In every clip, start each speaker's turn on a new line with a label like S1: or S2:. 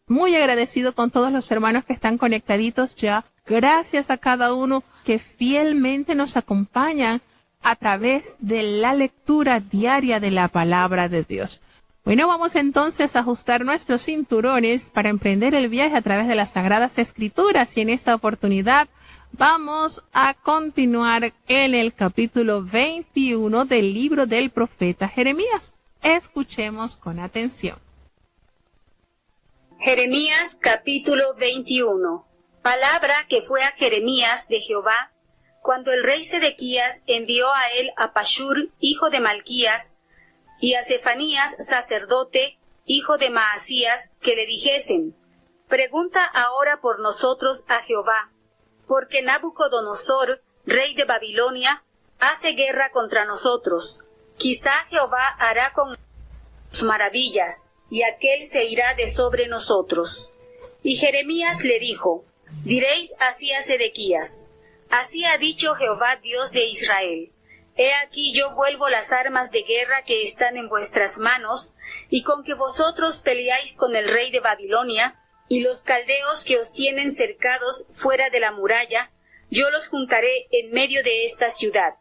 S1: muy agradecido con todos los hermanos que están conectaditos ya. Gracias a cada uno que fielmente nos acompañan a través de la lectura diaria de la palabra de Dios. Bueno, vamos entonces a ajustar nuestros cinturones para emprender el viaje a través de las Sagradas Escrituras, y en esta oportunidad vamos a continuar en el capítulo 21 del libro del profeta Jeremías. Escuchemos con atención.
S2: Jeremías capítulo 21. Palabra que fue a Jeremías de Jehová, cuando el rey Sedequías envió a él a Pashur, hijo de Malquías, y a Sefanías, sacerdote, hijo de Maasías, que le dijesen: Pregunta ahora por nosotros a Jehová, porque Nabucodonosor, rey de Babilonia, hace guerra contra nosotros. Quizá Jehová hará con sus maravillas, y aquel se irá de sobre nosotros. Y Jeremías le dijo: Diréis así a Sedequías: Así ha dicho Jehová Dios de Israel: He aquí yo vuelvo las armas de guerra que están en vuestras manos, y con que vosotros peleáis con el rey de Babilonia, y los caldeos que os tienen cercados fuera de la muralla, yo los juntaré en medio de esta ciudad,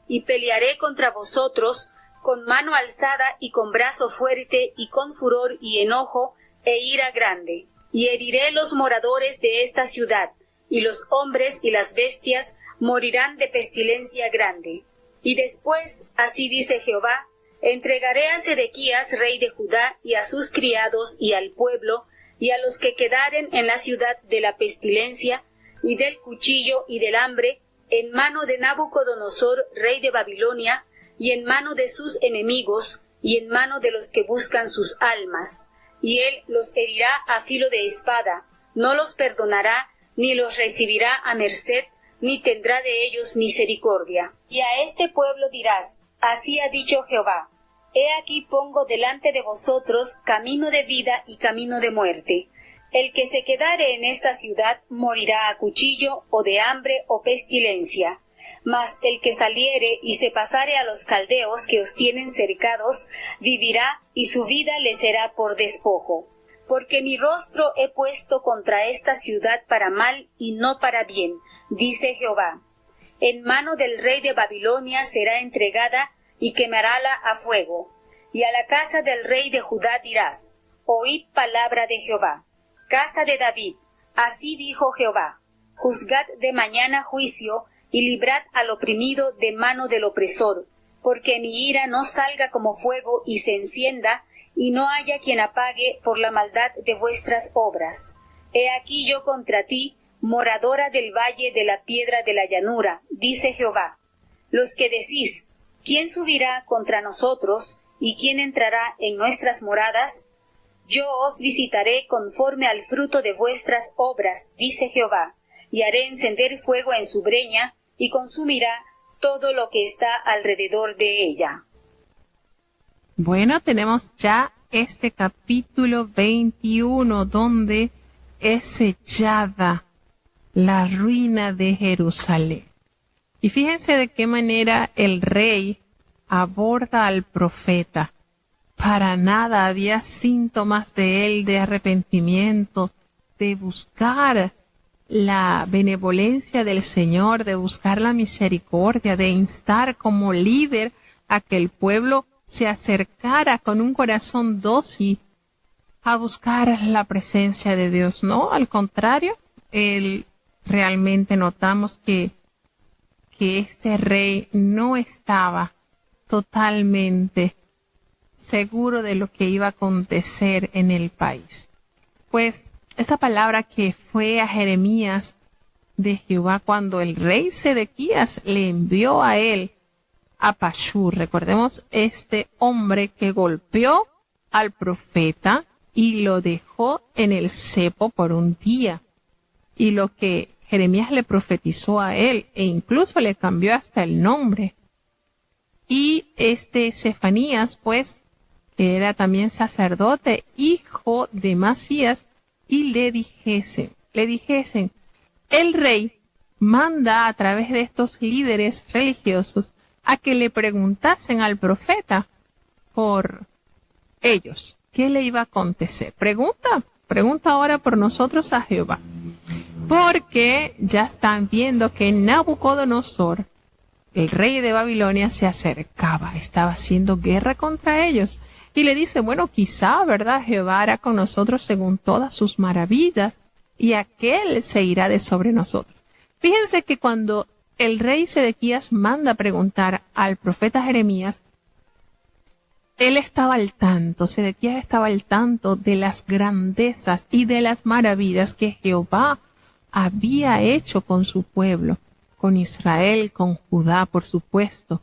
S2: y pelearé contra vosotros con mano alzada y con brazo fuerte y con furor y enojo e ira grande, y heriré los moradores de esta ciudad, y los hombres y las bestias morirán de pestilencia grande. Y después, así dice Jehová, entregaré a Sedequías, rey de Judá, y a sus criados, y al pueblo, y a los que quedaren en la ciudad de la pestilencia, y del cuchillo y del hambre, en mano de Nabucodonosor, rey de Babilonia, y en mano de sus enemigos, y en mano de los que buscan sus almas. Y él los herirá a filo de espada, no los perdonará, ni los recibirá a merced, ni tendrá de ellos misericordia. Y a este pueblo dirás: Así ha dicho Jehová: He aquí pongo delante de vosotros camino de vida y camino de muerte. El que se quedare en esta ciudad morirá a cuchillo, o de hambre, o pestilencia. Mas el que saliere y se pasare a los caldeos que os tienen cercados, vivirá, y su vida le será por despojo. Porque mi rostro he puesto contra esta ciudad para mal y no para bien, dice Jehová. En mano del rey de Babilonia será entregada, y quemarála a fuego. Y a la casa del rey de Judá dirás: Oíd palabra de Jehová. Casa de David, así dijo Jehová: Juzgad de mañana juicio, y librad al oprimido de mano del opresor, porque mi ira no salga como fuego y se encienda, y no haya quien apague por la maldad de vuestras obras. He aquí yo contra ti, moradora del valle de la piedra de la llanura, dice Jehová. Los que decís: ¿Quién subirá contra nosotros, y quién entrará en nuestras moradas? Yo os visitaré conforme al fruto de vuestras obras, dice Jehová, y haré encender fuego en su breña, y consumirá todo lo que está alrededor de ella.
S1: Bueno, tenemos ya este capítulo 21, donde es sellada la ruina de Jerusalén. Y fíjense de qué manera el rey aborda al profeta. Para nada había síntomas de él de arrepentimiento, de buscar la benevolencia del Señor, de buscar la misericordia, de instar como líder a que el pueblo se acercara con un corazón dócil a buscar la presencia de Dios. No, al contrario, realmente notamos que este rey no estaba totalmente seguro de lo que iba a acontecer en el país. Pues esta palabra que fue a Jeremías de Jehová cuando el rey Sedequías le envió a él a Pashur. Recordemos este hombre que golpeó al profeta y lo dejó en el cepo por un día. Y lo que Jeremías le profetizó a él, e incluso le cambió hasta el nombre. Y Sefanías, pues, que era también sacerdote, hijo de Masías, y le dijesen, el rey manda a través de estos líderes religiosos a que le preguntasen al profeta por ellos, ¿qué le iba a acontecer? Pregunta Pregunta ahora por nosotros a Jehová. Porque ya están viendo que Nabucodonosor, el rey de Babilonia, se acercaba, estaba haciendo guerra contra ellos. Y le dice, bueno, quizá, ¿verdad? Jehová hará con nosotros según todas sus maravillas, y aquel se irá de sobre nosotros. Fíjense que cuando el rey Sedequías manda preguntar al profeta Jeremías, él estaba al tanto, Sedequías estaba al tanto de las grandezas y de las maravillas que Jehová había hecho con su pueblo, con Israel, con Judá, por supuesto.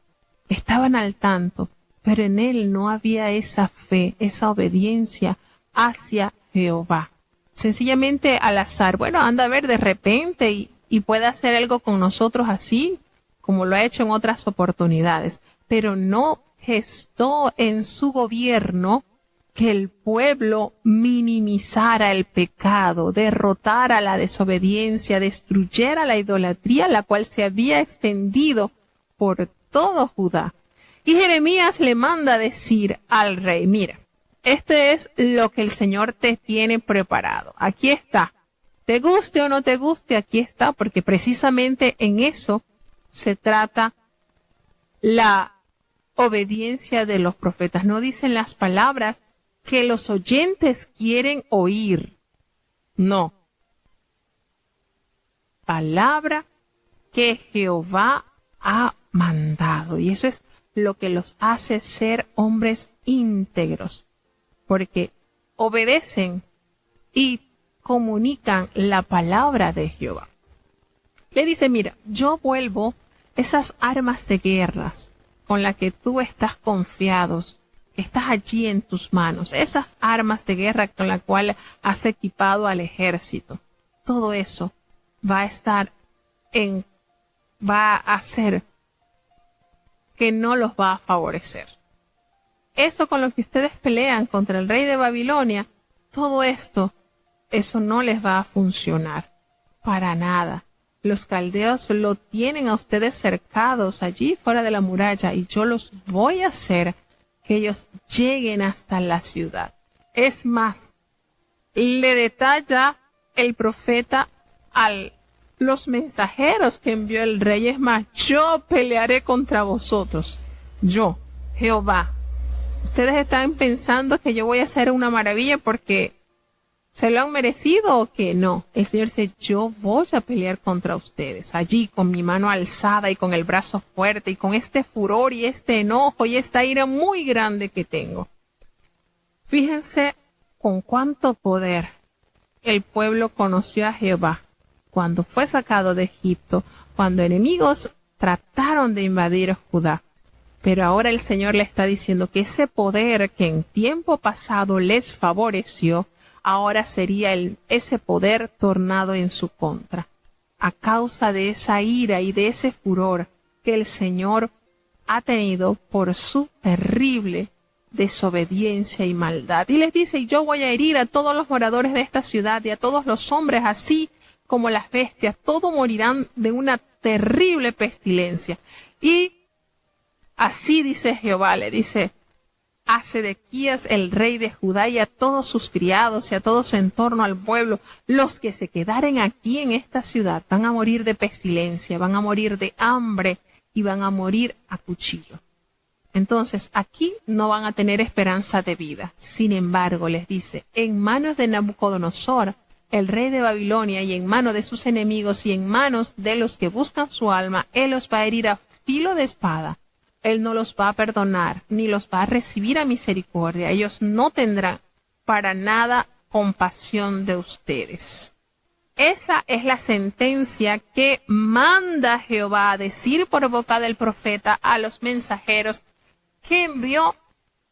S1: Estaban al tanto, pero en él no había esa fe, esa obediencia hacia Jehová. Sencillamente al azar, bueno, anda a ver de repente y puede hacer algo con nosotros así, como lo ha hecho en otras oportunidades, pero no gestó en su gobierno que el pueblo minimizara el pecado, derrotara la desobediencia, destruyera la idolatría, la cual se había extendido por todo Judá. Y Jeremías le manda decir al rey, mira, este es lo que el Señor te tiene preparado. Aquí está. Te guste o no te guste, aquí está, porque precisamente en eso se trata la obediencia de los profetas. No dicen las palabras que los oyentes quieren oír. No. Palabra que Jehová ha mandado. Y eso es lo que los hace ser hombres íntegros. Porque obedecen y comunican la palabra de Jehová. Le dice, mira, yo vuelvo esas armas de guerras con las que tú estás confiados, estás allí en tus manos, esas armas de guerra con las cuales has equipado al ejército, todo eso va a hacer que no los va a favorecer. Eso con lo que ustedes pelean contra el rey de Babilonia, todo esto, eso no les va a funcionar para nada. Los caldeos lo tienen a ustedes cercados allí fuera de la muralla y yo los voy a hacer que ellos lleguen hasta la ciudad. Es más, le detalla el profeta a los mensajeros que envió el rey. Es más, yo pelearé contra vosotros. Yo, Jehová. Ustedes están pensando que yo voy a hacer una maravilla porque ¿se lo han merecido o que no? El Señor dice, yo voy a pelear contra ustedes, allí con mi mano alzada y con el brazo fuerte y con este furor y este enojo y esta ira muy grande que tengo. Fíjense con cuánto poder el pueblo conoció a Jehová cuando fue sacado de Egipto, cuando enemigos trataron de invadir Judá. Pero ahora el Señor le está diciendo que ese poder que en tiempo pasado les favoreció, ahora sería ese poder tornado en su contra, a causa de esa ira y de ese furor que el Señor ha tenido por su terrible desobediencia y maldad. Y les dice, yo voy a herir a todos los moradores de esta ciudad y a todos los hombres, así como las bestias, todos morirán de una terrible pestilencia. Y así dice Jehová, le dice a Sedequías, el rey de Judá, y a todos sus criados y a todo su entorno al pueblo, los que se quedaren aquí en esta ciudad van a morir de pestilencia, van a morir de hambre y van a morir a cuchillo. Entonces aquí no van a tener esperanza de vida. Sin embargo, les dice, en manos de Nabucodonosor, el rey de Babilonia, y en manos de sus enemigos y en manos de los que buscan su alma, él los va a herir a filo de espada. Él no los va a perdonar, ni los va a recibir a misericordia. Ellos no tendrán para nada compasión de ustedes. Esa es la sentencia que manda Jehová a decir por boca del profeta a los mensajeros que envió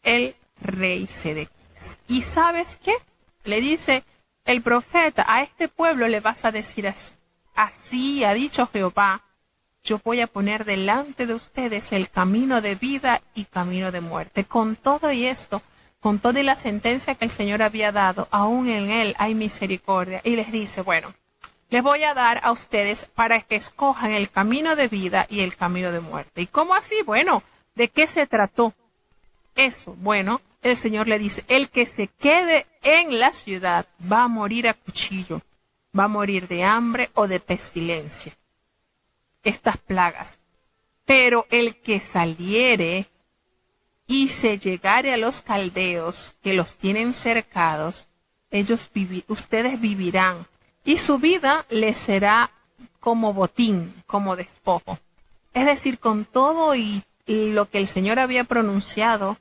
S1: el rey Sedequías. ¿Y sabes qué? Le dice el profeta, a este pueblo le vas a decir así. Así ha dicho Jehová, yo voy a poner delante de ustedes el camino de vida y camino de muerte. Con todo y esto, con toda la sentencia que el Señor había dado, aún en él hay misericordia. Y les dice, bueno, les voy a dar a ustedes para que escojan el camino de vida y el camino de muerte. ¿Y cómo así? Bueno, ¿de qué se trató eso? Bueno, el Señor le dice, el que se quede en la ciudad va a morir a cuchillo, va a morir de hambre o de pestilencia. Estas plagas. Pero el que saliere y se llegare a los caldeos que los tienen cercados, ustedes vivirán, y su vida les será como botín, como despojo. Es decir, con todo y lo que el Señor había pronunciado,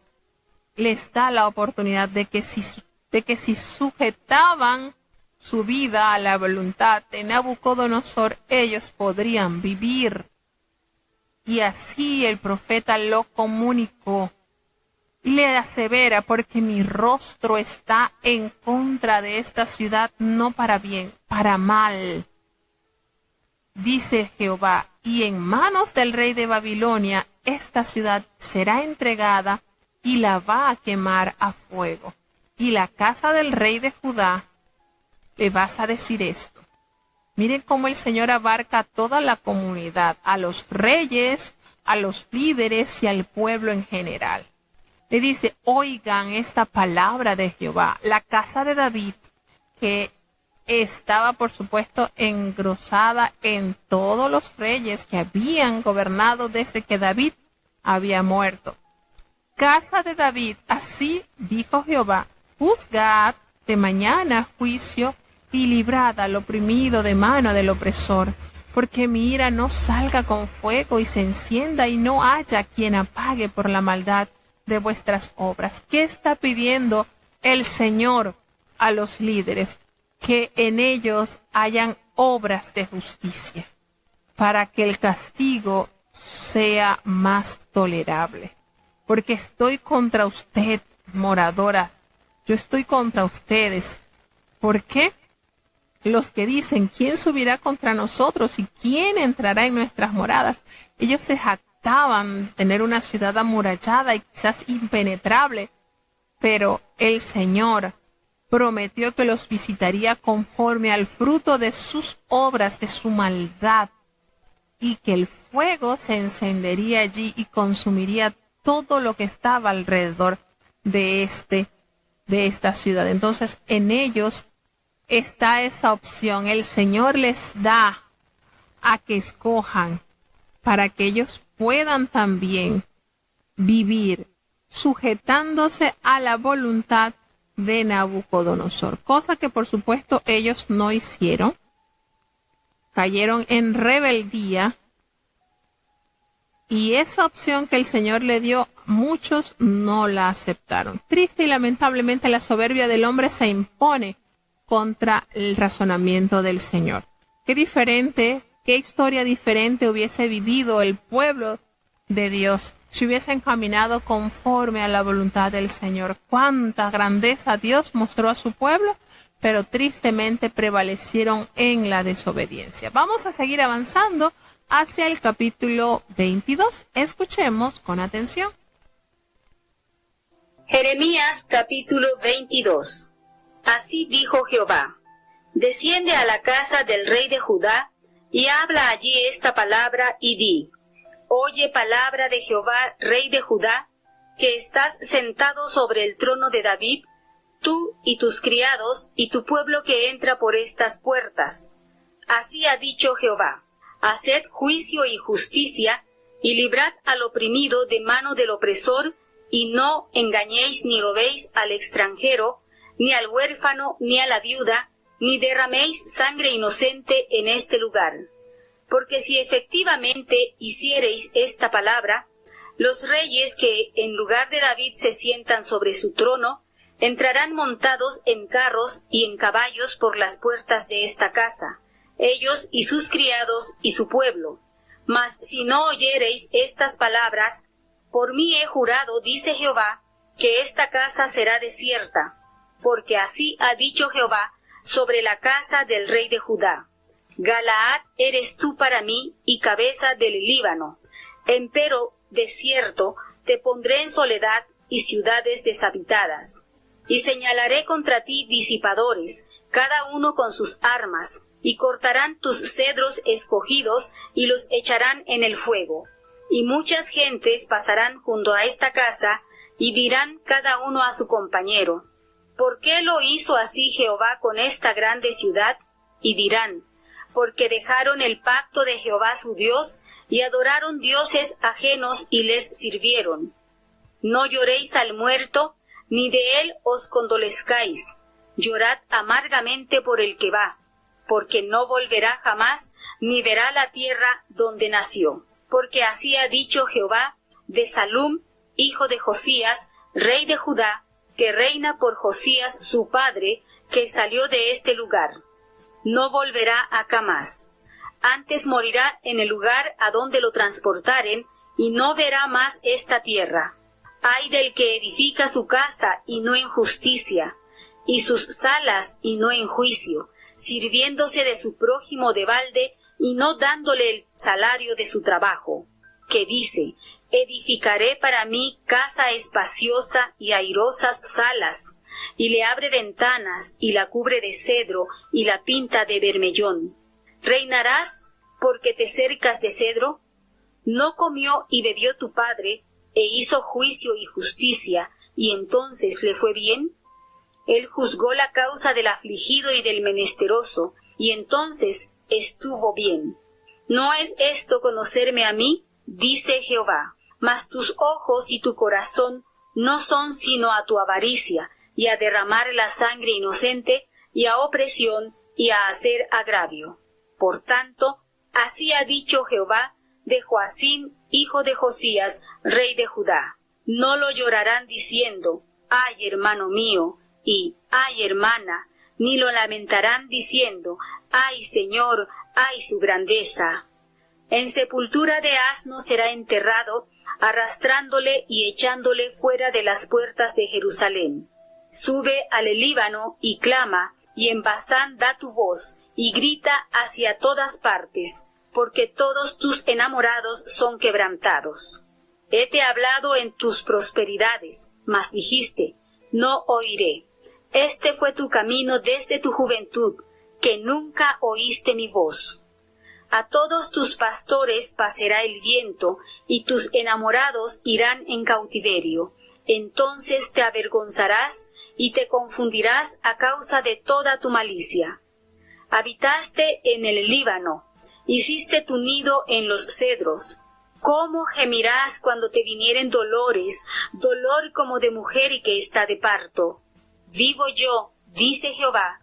S1: les da la oportunidad de que si sujetaban su vida a la voluntad de Nabucodonosor, ellos podrían vivir. Y así el profeta lo comunicó. Y le asevera, porque mi rostro está en contra de esta ciudad, no para bien, para mal. Dice Jehová, y en manos del rey de Babilonia esta ciudad será entregada y la va a quemar a fuego. Y la casa del rey de Judá, le vas a decir esto. Miren cómo el Señor abarca a toda la comunidad, a los reyes, a los líderes y al pueblo en general. Le dice, oigan esta palabra de Jehová. La casa de David, que estaba por supuesto engrosada en todos los reyes que habían gobernado desde que David había muerto. Casa de David, así dijo Jehová, juzgad de mañana juicio y librad al oprimido de mano del opresor, porque mi ira no salga con fuego y se encienda y no haya quien apague por la maldad de vuestras obras. ¿Qué está pidiendo el Señor a los líderes? Que en ellos hayan obras de justicia, para que el castigo sea más tolerable. Porque estoy contra usted, moradora. Yo estoy contra ustedes. ¿Por qué? Los que dicen, ¿quién subirá contra nosotros y quién entrará en nuestras moradas? Ellos se jactaban de tener una ciudad amurallada y quizás impenetrable, pero el Señor prometió que los visitaría conforme al fruto de sus obras, de su maldad, y que el fuego se encendería allí y consumiría todo lo que estaba alrededor de esta ciudad. Entonces, en ellos está esa opción. El Señor les da a que escojan para que ellos puedan también vivir sujetándose a la voluntad de Nabucodonosor, cosa que por supuesto ellos no hicieron. Cayeron en rebeldía, y esa opción que el Señor le dio, muchos no la aceptaron. Triste y lamentablemente la soberbia del hombre se impone contra el razonamiento del Señor. Qué diferente, qué historia diferente hubiese vivido el pueblo de Dios si hubiesen caminado conforme a la voluntad del Señor. Cuánta grandeza Dios mostró a su pueblo, pero tristemente prevalecieron en la desobediencia. Vamos a seguir avanzando hacia el capítulo 22. Escuchemos con atención.
S2: Jeremías capítulo 22. Así dijo Jehová: desciende a la casa del rey de Judá y habla allí esta palabra y di: oye palabra de Jehová, rey de Judá, que estás sentado sobre el trono de David, tú y tus criados y tu pueblo que entra por estas puertas. Así ha dicho Jehová: haced juicio y justicia, y librad al oprimido de mano del opresor, y no engañéis ni robéis al extranjero, ni al huérfano, ni a la viuda, ni derraméis sangre inocente en este lugar. Porque si efectivamente hiciereis esta palabra, los reyes que en lugar de David se sientan sobre su trono, entrarán montados en carros y en caballos por las puertas de esta casa, ellos y sus criados y su pueblo. Mas si no oyereis estas palabras, por mí he jurado, dice Jehová, que esta casa será desierta, porque así ha dicho Jehová sobre la casa del rey de Judá: Galaad eres tú para mí y cabeza del Líbano. Empero desierto te pondré en soledad y ciudades deshabitadas. Y señalaré contra ti disipadores, cada uno con sus armas, y cortarán tus cedros escogidos y los echarán en el fuego. Y muchas gentes pasarán junto a esta casa y dirán cada uno a su compañero: ¿por qué lo hizo así Jehová con esta grande ciudad? Y dirán, porque dejaron el pacto de Jehová su Dios, y adoraron dioses ajenos y les sirvieron. No lloréis al muerto, ni de él os condolezcáis. Llorad amargamente por el que va, porque no volverá jamás, ni verá la tierra donde nació. Porque así ha dicho Jehová de Salum, hijo de Josías, rey de Judá, que reina por Josías su padre, que salió de este lugar. No volverá acá más. Antes morirá en el lugar a donde lo transportaren, y no verá más esta tierra. Ay del que edifica su casa y no en justicia, y sus salas y no en juicio, sirviéndose de su prójimo de balde y no dándole el salario de su trabajo, que dice, edificaré para mí casa espaciosa y airosas salas, y le abre ventanas, y la cubre de cedro, y la pinta de bermellón. ¿Reinarás porque te cercas de cedro? ¿No comió y bebió tu padre, e hizo juicio y justicia, y entonces le fue bien? Él juzgó la causa del afligido y del menesteroso, y entonces estuvo bien. ¿No es esto conocerme a mí? Dice Jehová. Mas tus ojos y tu corazón no son sino a tu avaricia, y a derramar la sangre inocente, y a opresión, y a hacer agravio. Por tanto, así ha dicho Jehová de Joacim, hijo de Josías, rey de Judá. No lo llorarán diciendo, ay hermano mío, y ay hermana, ni lo lamentarán diciendo, ay Señor, ay su grandeza. En sepultura de asno será enterrado, arrastrándole y echándole fuera de las puertas de Jerusalén. Sube al Líbano y clama, y en Basán da tu voz, y grita hacia todas partes, porque todos tus enamorados son quebrantados. Hete hablado en tus prosperidades, mas dijiste, no oiré. Este fue tu camino desde tu juventud, que nunca oíste mi voz. A todos tus pastores pasará el viento, y tus enamorados irán en cautiverio. Entonces te avergonzarás, y te confundirás a causa de toda tu malicia. Habitaste en el Líbano, hiciste tu nido en los cedros. ¿Cómo gemirás cuando te vinieren dolores, dolor como de mujer y que está de parto? Vivo yo, dice Jehová,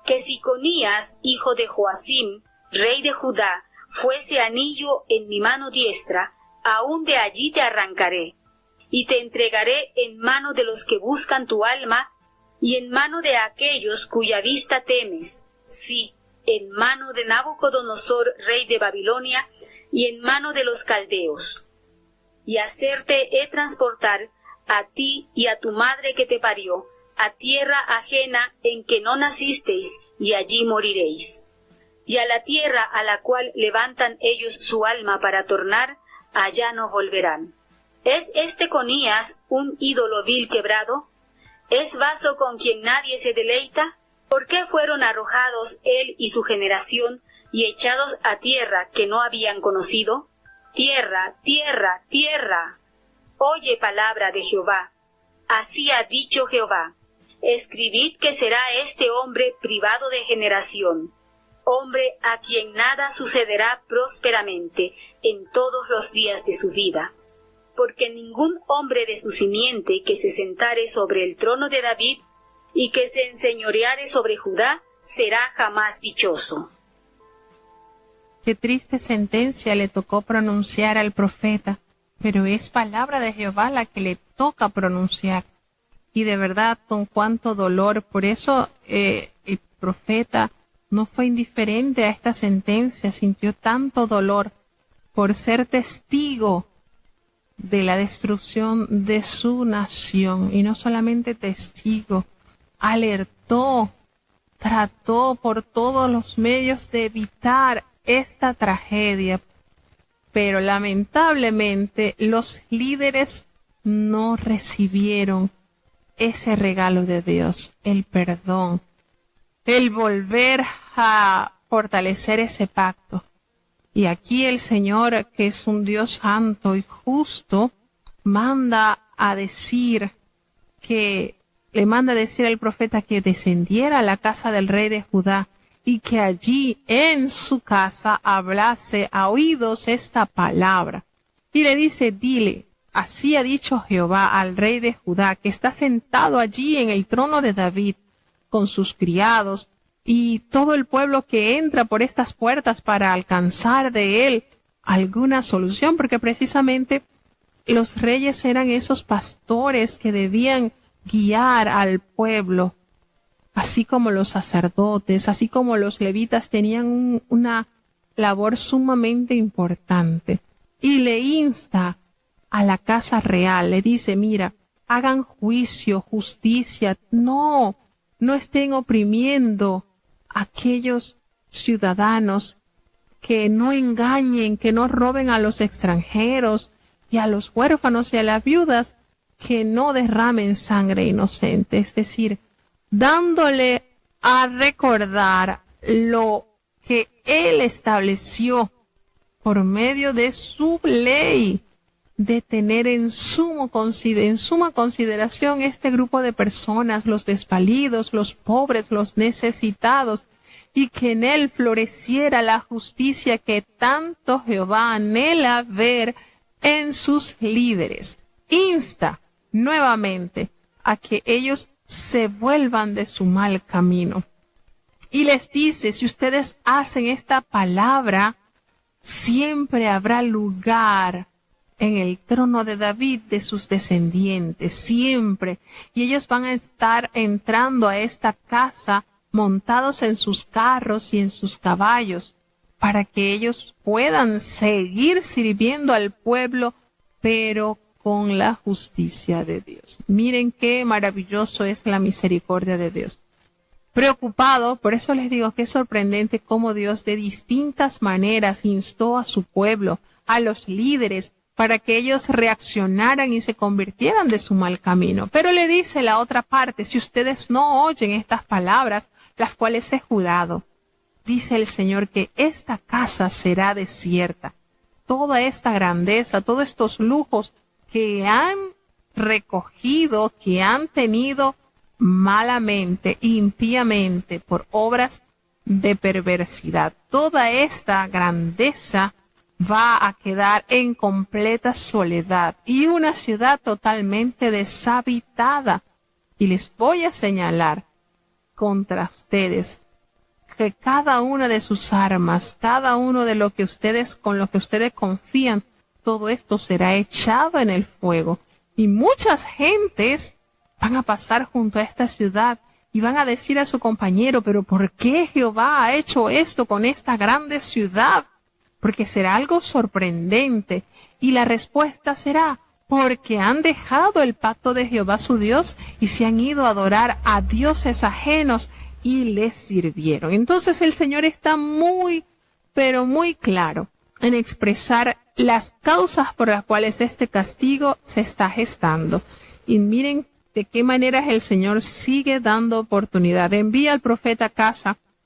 S2: que si Conías, hijo de Joacim, rey de Judá, fuese anillo en mi mano diestra, aún de allí te arrancaré, y te entregaré en mano de los que buscan tu alma, y en mano de aquellos cuya vista temes, sí, en mano de Nabucodonosor, rey de Babilonia, y en mano de los caldeos. Y hacerte he transportar a ti y a tu madre que te parió, a tierra ajena en que no nacisteis, y allí moriréis. Y a la tierra a la cual levantan ellos su alma para tornar, allá no volverán. ¿Es este Conías un ídolo vil quebrado? ¿Es vaso con quien nadie se deleita? ¿Por qué fueron arrojados él y su generación y echados a tierra que no habían conocido? Tierra, tierra, tierra. Oye palabra de Jehová. Así ha dicho Jehová. Escribid que será este hombre privado de generación, hombre a quien nada sucederá prósperamente en todos los días de su vida. Porque ningún hombre de su simiente que se sentare sobre el trono de David y que se enseñoreare sobre Judá será jamás dichoso.
S1: Qué triste sentencia le tocó pronunciar al profeta, pero es palabra de Jehová la que le toca pronunciar. Y de verdad, con cuánto dolor. Por eso el profeta no fue indiferente a esta sentencia, sintió tanto dolor por ser testigo de la destrucción de su nación. Y no solamente testigo, alertó, trató por todos los medios de evitar esta tragedia. Pero lamentablemente los líderes no recibieron ese regalo de Dios, el perdón, el volver a fortalecer ese pacto. Y aquí el Señor, que es un Dios santo y justo, manda a decir que le manda decir al profeta que descendiera a la casa del rey de Judá y que allí en su casa hablase a oídos esta palabra. Y le dice, dile, así ha dicho Jehová al rey de Judá, que está sentado allí en el trono de David, con sus criados, y todo el pueblo que entra por estas puertas para alcanzar de él alguna solución, porque precisamente los reyes eran esos pastores que debían guiar al pueblo, así como los sacerdotes, así como los levitas tenían una labor sumamente importante. Y le insta a la casa real, le dice, mira, hagan juicio, justicia, no estén oprimiendo a aquellos ciudadanos, que no engañen, que no roben a los extranjeros y a los huérfanos y a las viudas, que no derramen sangre inocente, es decir, dándole a recordar lo que él estableció por medio de su ley, de tener en suma consideración este grupo de personas, los desvalidos, los pobres, los necesitados, y que en él floreciera la justicia que tanto Jehová anhela ver en sus líderes. Insta nuevamente a que ellos se vuelvan de su mal camino. Y les dice, si ustedes hacen esta palabra, siempre habrá lugar en el trono de David de sus descendientes, siempre. Y ellos van a estar entrando a esta casa montados en sus carros y en sus caballos, para que ellos puedan seguir sirviendo al pueblo, pero con la justicia de Dios. Miren qué maravilloso es la misericordia de Dios. Preocupado, por eso les digo que es sorprendente cómo Dios de distintas maneras instó a su pueblo, a los líderes, para que ellos reaccionaran y se convirtieran de su mal camino. Pero le dice la otra parte, si ustedes no oyen estas palabras, las cuales he jurado, dice el Señor que esta casa será desierta. Toda esta grandeza, todos estos lujos que han recogido, que han tenido malamente, impíamente, por obras de perversidad, toda esta grandeza va a quedar en completa soledad y una ciudad totalmente deshabitada. Y les voy a señalar contra ustedes que cada una de sus armas, cada uno de lo que ustedes, con lo que ustedes confían, todo esto será echado en el fuego. Y muchas gentes van a pasar junto a esta ciudad y van a decir a su compañero, pero ¿por qué Jehová ha hecho esto con esta grande ciudad? Porque será algo sorprendente. Y la respuesta será, porque han dejado el pacto de Jehová su Dios y se han ido a adorar a dioses ajenos y les sirvieron. Entonces el Señor está muy, pero muy claro en expresar las causas por las cuales este castigo se está gestando. Y miren de qué manera el Señor sigue dando oportunidad. Envía al profeta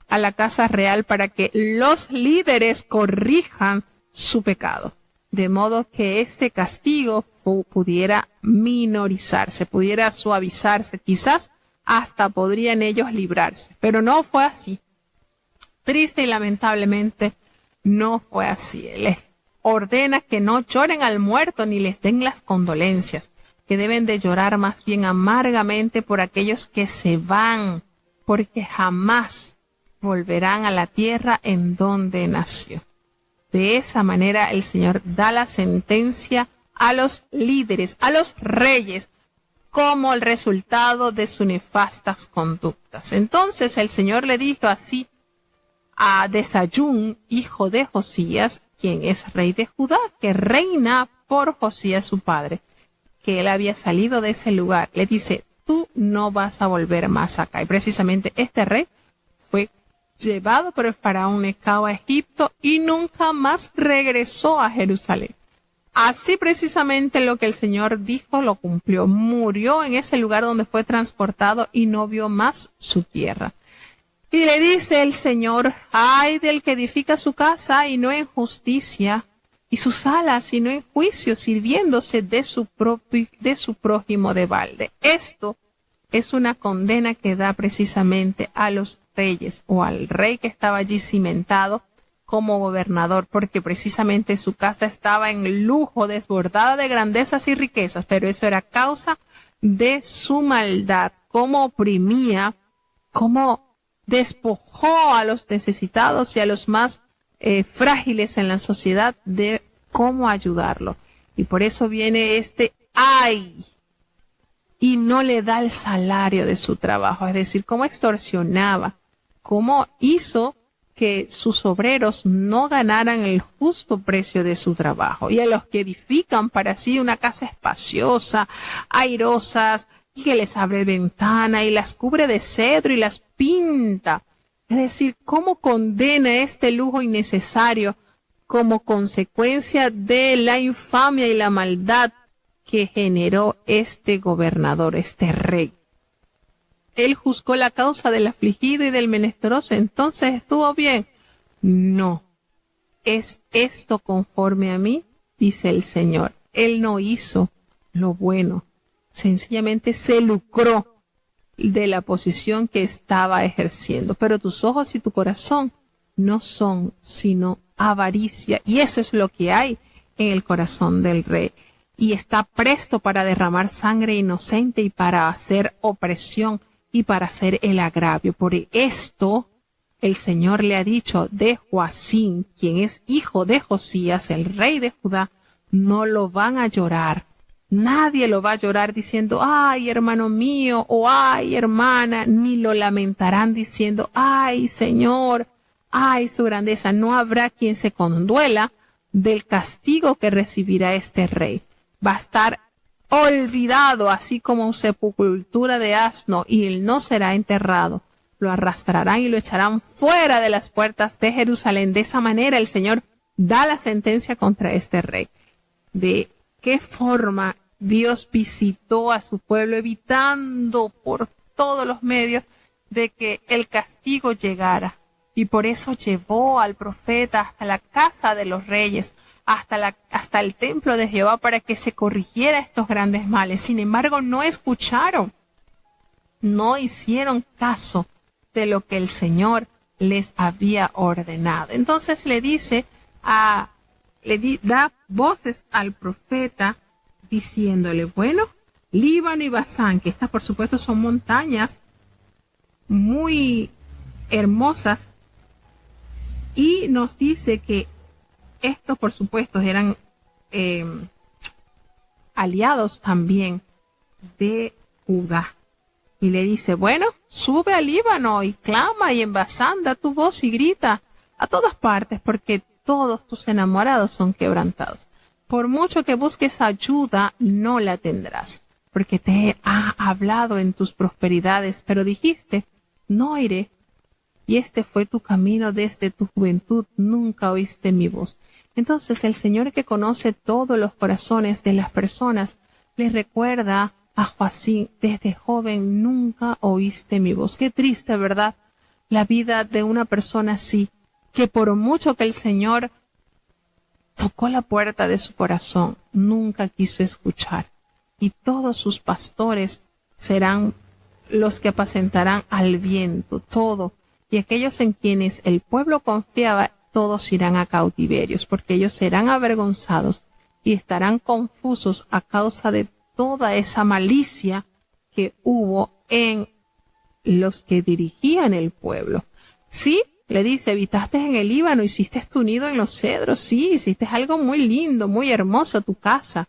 S1: a la casa real para que los líderes corrijan su pecado, de modo que este castigo pudiera minorizarse, pudiera suavizarse, quizás hasta podrían ellos librarse, pero no fue así. Triste y lamentablemente no fue así. Les ordena que no lloren al muerto ni les den las condolencias, que deben de llorar más bien amargamente por aquellos que se van, porque jamás volverán a la tierra en donde nació. De esa manera el Señor da la sentencia a los líderes, a los reyes, como el resultado de sus nefastas conductas. Entonces el Señor le dijo así a Desayún, hijo de Josías, quien es rey de Judá, que reina por Josías su padre, que él había salido de ese lugar. Le dice, tú no vas a volver más acá. Y precisamente este rey fue llevado por el faraón Necao a Egipto y nunca más regresó a Jerusalén. Así precisamente lo que el Señor dijo lo cumplió. Murió en ese lugar donde fue transportado y no vio más su tierra. Y le dice el Señor, ay del que edifica su casa y no en justicia, y sus alas y no en juicio, sirviéndose de su prójimo de balde. Esto es una condena que da precisamente a los reyes o al rey que estaba allí cimentado como gobernador, porque precisamente su casa estaba en lujo, desbordada de grandezas y riquezas, pero eso era causa de su maldad, cómo oprimía, cómo despojó a los necesitados y a los más frágiles en la sociedad de cómo ayudarlo. Y por eso viene este ¡ay! Y no le da el salario de su trabajo, es decir, cómo extorsionaba, cómo hizo que sus obreros no ganaran el justo precio de su trabajo, y a los que edifican para sí una casa espaciosa, airosas, y que les abre ventana y las cubre de cedro y las pinta. Es decir, cómo condena este lujo innecesario como consecuencia de la infamia y la maldad que generó este gobernador, este rey. Él juzgó la causa del afligido y del menesteroso, entonces estuvo bien. No, es esto conforme a mí, dice el Señor. Él no hizo lo bueno, sencillamente se lucró de la posición que estaba ejerciendo. Pero tus ojos y tu corazón no son sino avaricia, y eso es lo que hay en el corazón del rey. Y está presto para derramar sangre inocente y para hacer opresión y para hacer el agravio. Por esto el Señor le ha dicho de Joacim, quien es hijo de Josías, el rey de Judá, no lo van a llorar. Nadie lo va a llorar diciendo, ay, hermano mío, o ay, hermana, ni lo lamentarán diciendo, ay, Señor, ay, su grandeza. No habrá quien se conduela del castigo que recibirá este rey. Va a estar olvidado, así como sepultura de asno, y él no será enterrado. Lo arrastrarán y lo echarán fuera de las puertas de Jerusalén. De esa manera el Señor da la sentencia contra este rey. ¿De qué forma Dios visitó a su pueblo, evitando por todos los medios de que el castigo llegara? Y por eso llevó al profeta hasta la casa de los reyes, hasta el templo de Jehová, para que se corrigiera estos grandes males. Sin embargo, no escucharon, no hicieron caso de lo que el Señor les había ordenado. Entonces le dice da voces al profeta diciéndole, bueno, Líbano y Basán, que estas por supuesto son montañas muy hermosas, y nos dice que estos por supuesto eran aliados también de Judá. Y le dice, bueno, sube al Líbano y clama, y en Basán da tu voz y grita a todas partes, porque todos tus enamorados son quebrantados. Por mucho que busques ayuda, no la tendrás, porque te ha hablado en tus prosperidades, pero dijiste, no iré. Y este fue tu camino desde tu juventud, nunca oíste mi voz. Entonces el Señor, que conoce todos los corazones de las personas, les recuerda a Joacim, desde joven nunca oíste mi voz. Qué triste, ¿verdad? La vida de una persona así, que por mucho que el Señor tocó la puerta de su corazón, nunca quiso escuchar. Y todos sus pastores serán los que apacentarán al viento, todo. Y aquellos en quienes el pueblo confiaba, todos irán a cautiverios, porque ellos serán avergonzados y estarán confusos a causa de toda esa malicia que hubo en los que dirigían el pueblo. Sí, le dice, habitaste en el Líbano, hiciste tu nido en los cedros, sí, hiciste algo muy lindo, muy hermoso, tu casa.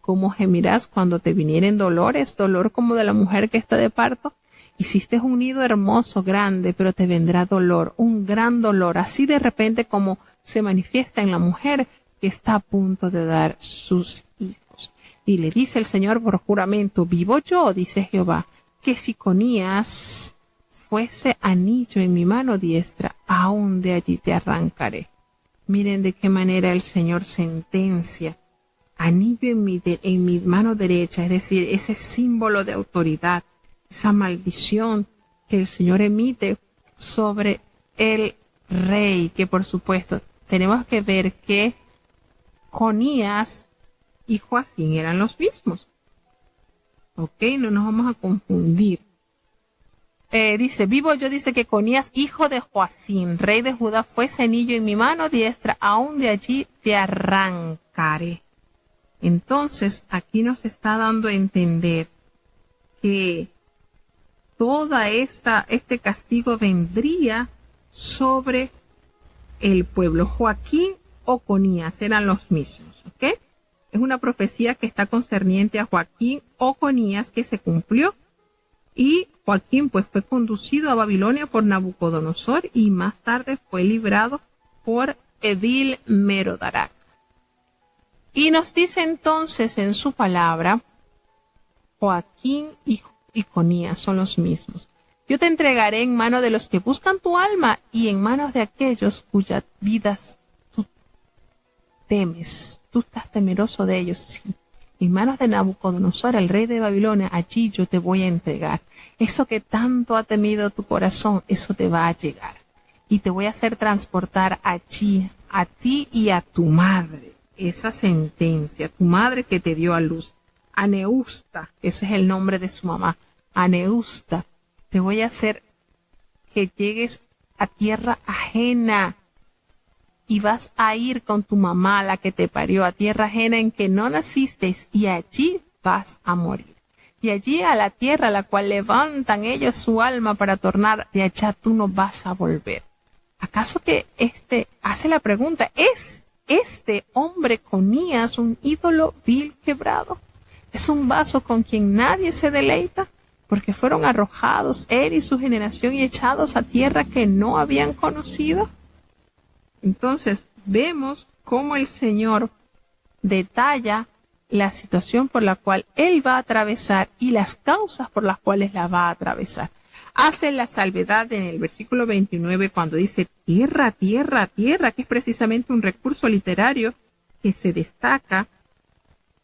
S1: ¿Cómo gemirás cuando te vinieren dolores, dolor como de la mujer que está de parto? Hiciste un nido hermoso, grande, pero te vendrá dolor, un gran dolor, así de repente como se manifiesta en la mujer que está a punto de dar sus hijos. Y le dice el Señor por juramento, vivo yo, dice Jehová, que si Conías fuese anillo en mi mano diestra, aún de allí te arrancaré. Miren de qué manera el Señor sentencia. Anillo en mi mano derecha, es decir, ese símbolo de autoridad, esa maldición que el Señor emite sobre el rey, que por supuesto tenemos que ver que Conías y Joacim eran los mismos. ¿Ok? No nos vamos a confundir. Dice, vivo yo, dice que Conías, hijo de Joacim, rey de Judá, fue cenillo en mi mano diestra, aún de allí te arrancaré. Entonces, aquí nos está dando a entender que este castigo vendría sobre el pueblo. Joaquín o Conías eran los mismos, ¿ok? Es una profecía que está concerniente a Joaquín o Conías que se cumplió. Y Joaquín pues fue conducido a Babilonia por Nabucodonosor y más tarde fue librado por Evil Merodach. Y nos dice entonces en su palabra, Joaquín y Conías son los mismos. Yo te entregaré en mano de los que buscan tu alma y en manos de aquellos cuyas vidas tú temes. Tú estás temeroso de ellos, sí. En manos de Nabucodonosor, el rey de Babilonia, allí yo te voy a entregar. Eso que tanto ha temido tu corazón, eso te va a llegar. Y te voy a hacer transportar allí, a ti y a tu madre, esa sentencia, tu madre que te dio a luz. Aneusta, ese es el nombre de su mamá. Aneusta, te voy a hacer que llegues a tierra ajena. Y vas a ir con tu mamá, la que te parió, a tierra ajena en que no naciste, y allí vas a morir. Y allí a la tierra a la cual levantan ellos su alma para tornar, de allá tú no vas a volver. ¿Acaso que hace la pregunta, ¿es este hombre Conías un ídolo vil quebrado? ¿Es un vaso con quien nadie se deleita? Porque fueron arrojados él y su generación y echados a tierra que no habían conocido. Entonces, vemos cómo el Señor detalla la situación por la cual Él va a atravesar y las causas por las cuales la va a atravesar. Hace la salvedad en el versículo 29 cuando dice tierra, tierra, tierra, que es precisamente un recurso literario que se destaca,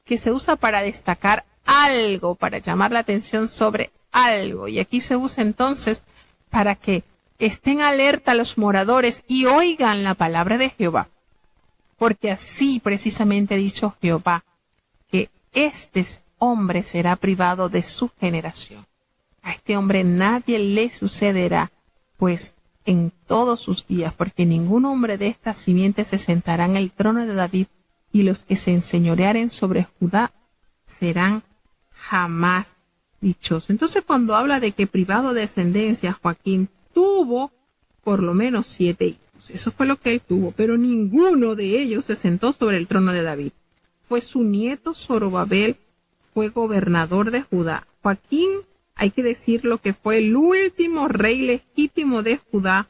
S1: que se usa para destacar algo, para llamar la atención sobre algo. Y aquí se usa entonces para que estén alerta los moradores y oigan la palabra de Jehová. Porque así precisamente ha dicho Jehová, que este hombre será privado de su generación. A este hombre nadie le sucederá, pues en todos sus días, porque ningún hombre de esta simiente se sentará en el trono de David, y los que se enseñorearen sobre Judá serán jamás dichosos. Entonces, cuando habla de que privado de descendencia, Joaquín tuvo por lo menos 7 hijos. Eso fue lo que él tuvo, pero ninguno de ellos se sentó sobre el trono de David. Fue su nieto Zorobabel, fue gobernador de Judá. Joaquín, hay que decirlo que fue el último rey legítimo de Judá.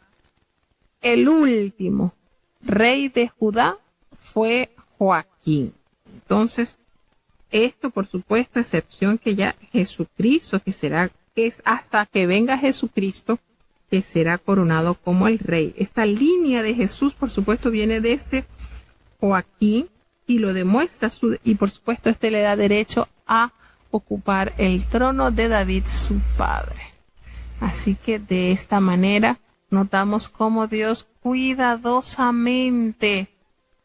S1: El último rey de Judá fue Joaquín. Entonces, esto por supuesto, excepción que ya Jesucristo, que es hasta que venga Jesucristo, que será coronado como el rey. Esta línea de Jesús, por supuesto, viene de este Joaquín y lo demuestra, y por supuesto le da derecho a ocupar el trono de David, su padre. Así que de esta manera notamos cómo Dios cuidadosamente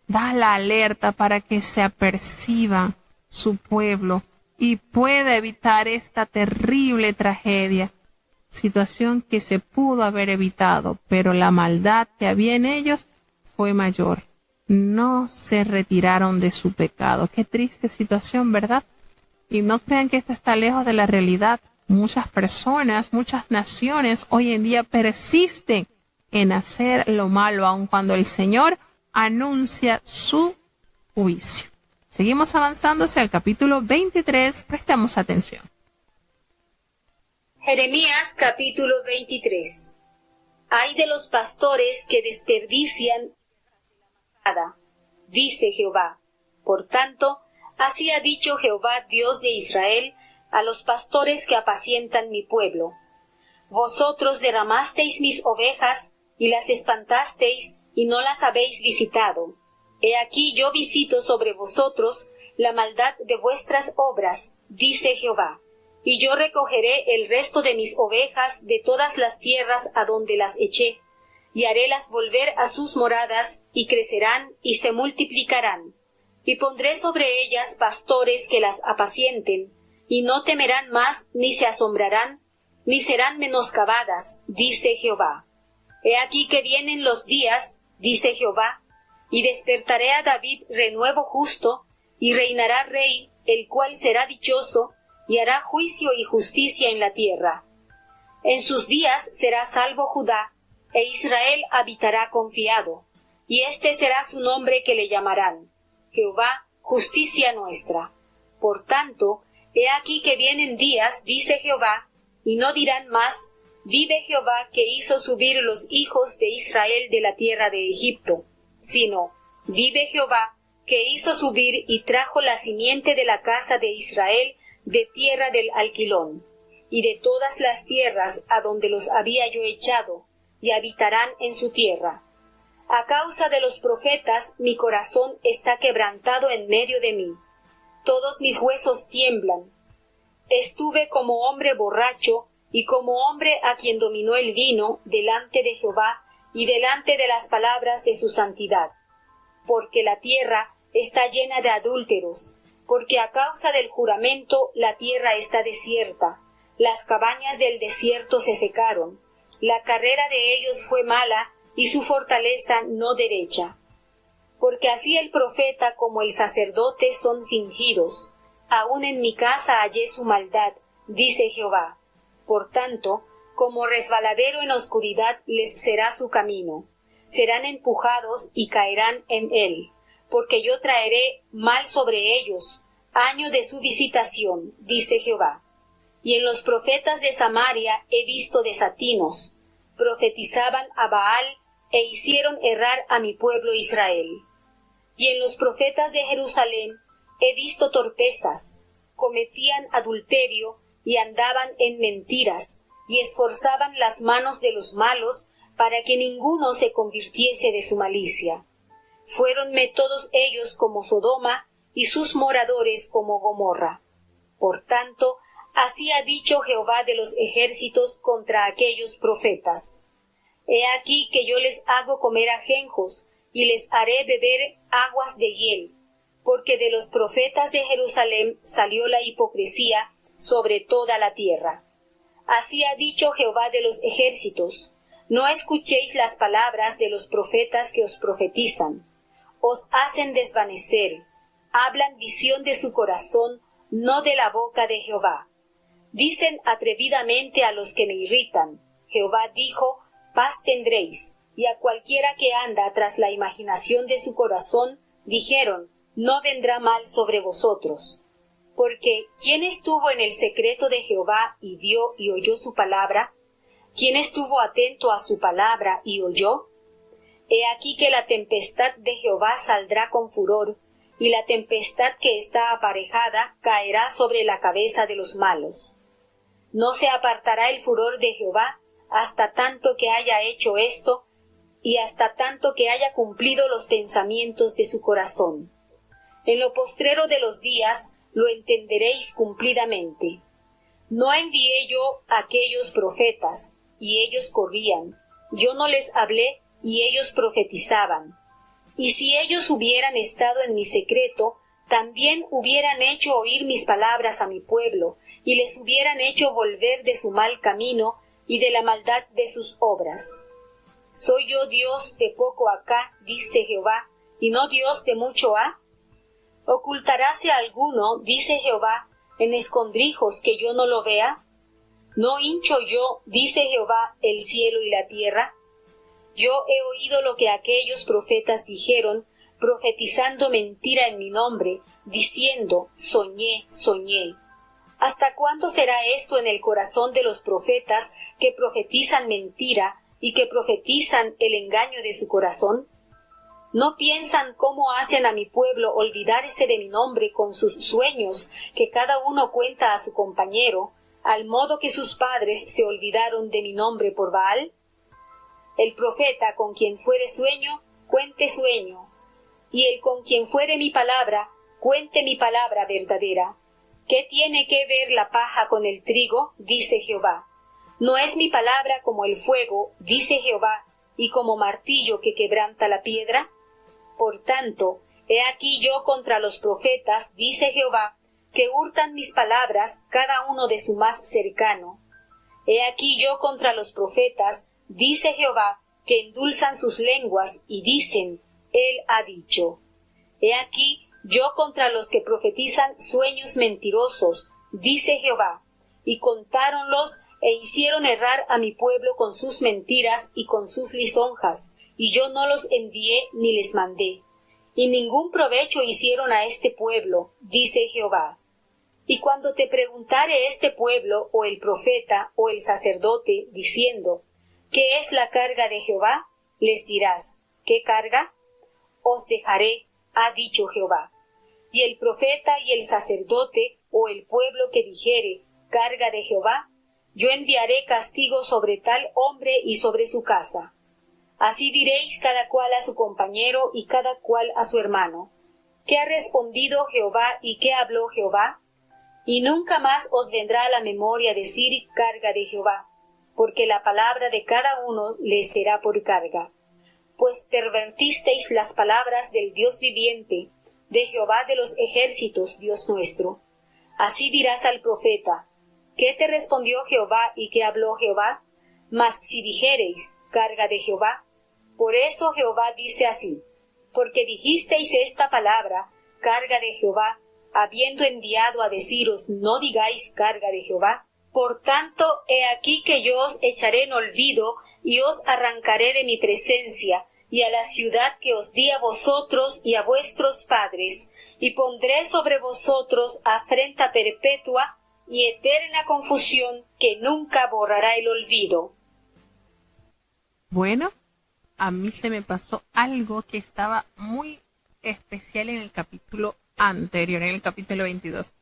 S1: da la alerta para que se aperciba su pueblo y pueda evitar esta terrible tragedia. Situación que se pudo haber evitado, pero la maldad que había en ellos fue mayor. No se retiraron de su pecado. Qué triste situación, ¿verdad? Y no crean que esto está lejos de la realidad. Muchas personas, muchas naciones hoy en día persisten en hacer lo malo, aun cuando el Señor anuncia su juicio. Seguimos avanzando hacia el capítulo 23. Prestemos atención.
S2: Jeremías capítulo 23. Ay de los pastores que desperdician la majada, dice Jehová. Por tanto, así ha dicho Jehová, Dios de Israel, a los pastores que apacientan mi pueblo. Vosotros derramasteis mis ovejas y las espantasteis y no las habéis visitado. He aquí yo visito sobre vosotros la maldad de vuestras obras, dice Jehová. Y yo recogeré el resto de mis ovejas de todas las tierras a donde las eché, y harélas volver a sus moradas, y crecerán y se multiplicarán. Y pondré sobre ellas pastores que las apacienten, y no temerán más, ni se asombrarán, ni serán menoscabadas, dice Jehová. He aquí que vienen los días, dice Jehová, y despertaré a David renuevo justo, y reinará rey, el cual será dichoso, y hará juicio y justicia en la tierra. En sus días será salvo Judá, e Israel habitará confiado, y este será su nombre que le llamarán, Jehová, justicia nuestra. Por tanto, he aquí que vienen días, dice Jehová, y no dirán más, vive Jehová que hizo subir los hijos de Israel de la tierra de Egipto, sino, vive Jehová que hizo subir y trajo la simiente de la casa de Israel de tierra del alquilón, y de todas las tierras a donde los había yo echado, y habitarán en su tierra. A causa de los profetas mi corazón está quebrantado en medio de mí. Todos mis huesos tiemblan. Estuve como hombre borracho, y como hombre a quien dominó el vino, delante de Jehová, y delante de las palabras de su santidad. Porque la tierra está llena de adúlteros, porque a causa del juramento la tierra está desierta, las cabañas del desierto se secaron, la carrera de ellos fue mala, y su fortaleza no derecha. Porque así el profeta como el sacerdote son fingidos, aun en mi casa hallé su maldad, dice Jehová. Por tanto, como resbaladero en oscuridad les será su camino, serán empujados y caerán en él, porque yo traeré mal sobre ellos, año de su visitación, dice Jehová. Y en los profetas de Samaria he visto desatinos, profetizaban a Baal e hicieron errar a mi pueblo Israel. Y en los profetas de Jerusalén he visto torpezas, cometían adulterio y andaban en mentiras, y esforzaban las manos de los malos para que ninguno se convirtiese de su malicia. Fuéronme todos ellos como Sodoma, y sus moradores como Gomorra. Por tanto, así ha dicho Jehová de los ejércitos contra aquellos profetas. He aquí que yo les hago comer ajenjos, y les haré beber aguas de hiel, porque de los profetas de Jerusalén salió la hipocresía sobre toda la tierra. Así ha dicho Jehová de los ejércitos, no escuchéis las palabras de los profetas que os profetizan, os hacen desvanecer, hablan visión de su corazón, no de la boca de Jehová. Dicen atrevidamente a los que me irritan, Jehová dijo, paz tendréis, y a cualquiera que anda tras la imaginación de su corazón, dijeron, no vendrá mal sobre vosotros. Porque, ¿quién estuvo en el secreto de Jehová y vio y oyó su palabra? ¿Quién estuvo atento a su palabra y oyó? He aquí que la tempestad de Jehová saldrá con furor, y la tempestad que está aparejada caerá sobre la cabeza de los malos. No se apartará el furor de Jehová hasta tanto que haya hecho esto, y hasta tanto que haya cumplido los pensamientos de su corazón. En lo postrero de los días lo entenderéis cumplidamente. No envié yo a aquellos profetas, y ellos corrían. Yo no les hablé, y ellos profetizaban. Y si ellos hubieran estado en mi secreto, también hubieran hecho oír mis palabras a mi pueblo, y les hubieran hecho volver de su mal camino y de la maldad de sus obras. ¿Soy yo Dios de poco acá, dice Jehová, y no Dios de mucho ha? ¿Ocultaráse alguno, dice Jehová, en escondrijos que yo no lo vea? ¿No hincho yo, dice Jehová, el cielo y la tierra? Yo he oído lo que aquellos profetas dijeron, profetizando mentira en mi nombre, diciendo, soñé, soñé. ¿Hasta cuándo será esto en el corazón de los profetas que profetizan mentira y que profetizan el engaño de su corazón? ¿No piensan cómo hacen a mi pueblo olvidarse de mi nombre con sus sueños que cada uno cuenta a su compañero, al modo que sus padres se olvidaron de mi nombre por Baal? El profeta con quien fuere sueño, cuente sueño, y el con quien fuere mi palabra, cuente mi palabra verdadera. ¿Qué tiene que ver la paja con el trigo? Dice Jehová. ¿No es mi palabra como el fuego, dice Jehová, y como martillo que quebranta la piedra? Por tanto, he aquí yo contra los profetas, dice Jehová, que hurtan mis palabras cada uno de su más cercano. He aquí yo contra los profetas, dice Jehová, que endulzan sus lenguas y dicen, él ha dicho. He aquí yo contra los que profetizan sueños mentirosos, dice Jehová, y contáronlos e hicieron errar a mi pueblo con sus mentiras y con sus lisonjas, y yo no los envié ni les mandé. Y ningún provecho hicieron a este pueblo, dice Jehová. Y cuando te preguntare este pueblo, o el profeta, o el sacerdote, diciendo, ¿qué es la carga de Jehová? Les dirás, ¿qué carga? Os dejaré, ha dicho Jehová. Y el profeta y el sacerdote, o el pueblo que dijere, carga de Jehová, yo enviaré castigo sobre tal hombre y sobre su casa. Así diréis cada cual a su compañero y cada cual a su hermano. ¿Qué ha respondido Jehová y qué habló Jehová? Y nunca más os vendrá a la memoria decir carga de Jehová, porque la palabra de cada uno le será por carga. Pues pervertisteis las palabras del Dios viviente, de Jehová de los ejércitos, Dios nuestro. Así dirás al profeta, ¿qué te respondió Jehová y qué habló Jehová? Mas si dijereis, carga de Jehová, por eso Jehová dice así, porque dijisteis esta palabra, carga de Jehová, habiendo enviado a deciros, no digáis carga de Jehová. Por tanto, he aquí que yo os echaré en olvido, y os arrancaré de mi presencia, y a la ciudad que os di a vosotros y a vuestros padres, y pondré sobre vosotros afrenta perpetua y eterna confusión que nunca borrará el olvido.
S1: Bueno, a mí se me pasó algo que estaba muy especial en el capítulo anterior, en el capítulo 22.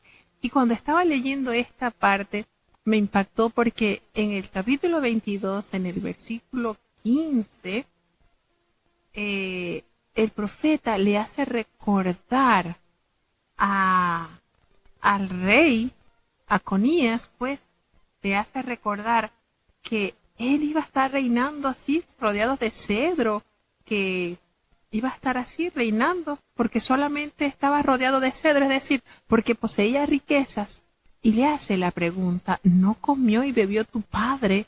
S1: Y cuando estaba leyendo esta parte, me impactó porque en el capítulo 22, en el versículo 15, el profeta le hace recordar al rey, a Conías, pues, le hace recordar que él iba a estar reinando así, rodeado de cedro, que iba a estar así reinando, porque solamente estaba rodeado de cedro, es decir, porque poseía riquezas. Y le hace la pregunta, ¿no comió y bebió tu padre,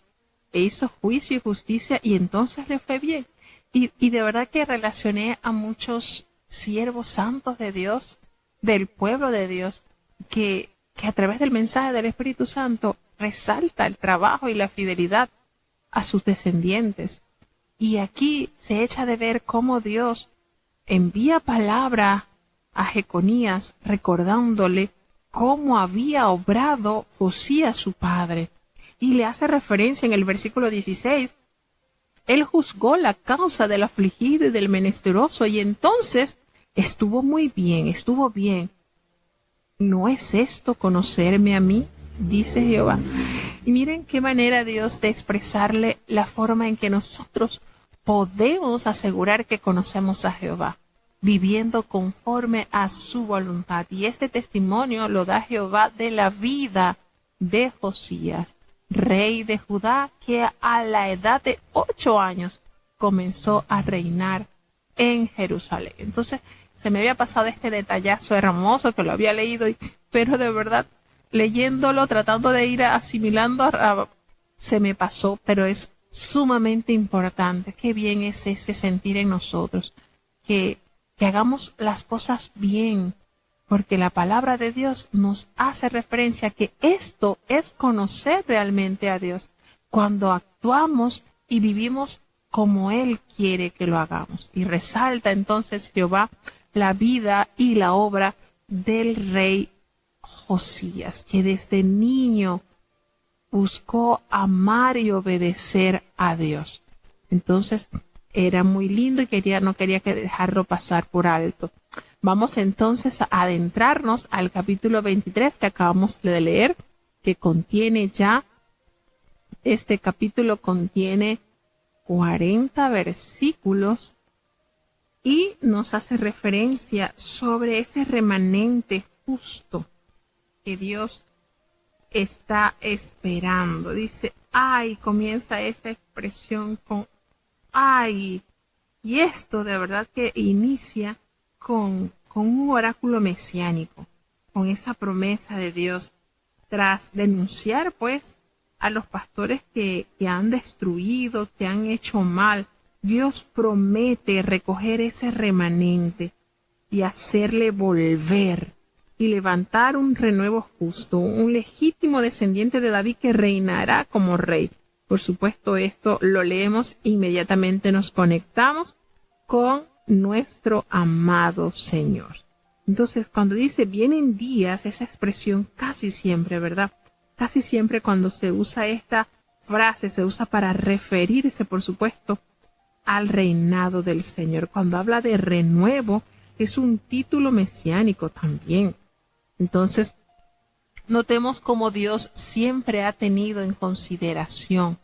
S1: e hizo juicio y justicia, y entonces le fue bien? Y de verdad que relacioné a muchos siervos santos de Dios, del pueblo de Dios, que a través del mensaje del Espíritu Santo resalta el trabajo y la fidelidad a sus descendientes. Y aquí se echa de ver cómo Dios envía palabra a Jeconías recordándole cómo había obrado Josías su padre. Y le hace referencia en el versículo 16. Él juzgó la causa del afligido y del menesteroso, y entonces estuvo bien. ¿No es esto conocerme a mí? Dice Jehová. Y miren qué manera Dios de expresarle la forma en que nosotros podemos asegurar que conocemos a Jehová, viviendo conforme a su voluntad. Y este testimonio lo da Jehová de la vida de Josías, rey de Judá, que a la edad de 8 años comenzó a reinar en Jerusalén. Entonces, se me había pasado este detallazo hermoso que lo había leído, pero de verdad, leyéndolo, tratando de ir asimilando, se me pasó, pero es sumamente importante. Qué bien es ese sentir en nosotros, que hagamos las cosas bien, porque la palabra de Dios nos hace referencia a que esto es conocer realmente a Dios, cuando actuamos y vivimos como Él quiere que lo hagamos. Y resalta entonces Jehová la vida y la obra del rey Josías, que desde niño buscó amar y obedecer a Dios. Entonces era muy lindo y no quería que dejarlo pasar por alto. Vamos entonces a adentrarnos al capítulo 23 que acabamos de leer, que contiene ya, este capítulo contiene 40 versículos y nos hace referencia sobre ese remanente justo que Dios está esperando. Dice, ay, comienza esta expresión con ay, y esto de verdad que inicia con un oráculo mesiánico. con esa promesa de Dios, tras denunciar pues a los pastores que han destruido, que han hecho mal, Dios promete recoger ese remanente y hacerle volver y levantar un renuevo justo, un legítimo descendiente de David que reinará como rey. Por supuesto, esto lo leemos, inmediatamente nos conectamos con nuestro amado Señor. Entonces, cuando dice vienen días, esa expresión casi siempre, ¿verdad? Casi siempre cuando se usa esta frase, se usa para referirse, por supuesto, al reinado del Señor. Cuando habla de renuevo, es un título mesiánico también. Entonces, notemos cómo Dios siempre ha tenido en consideración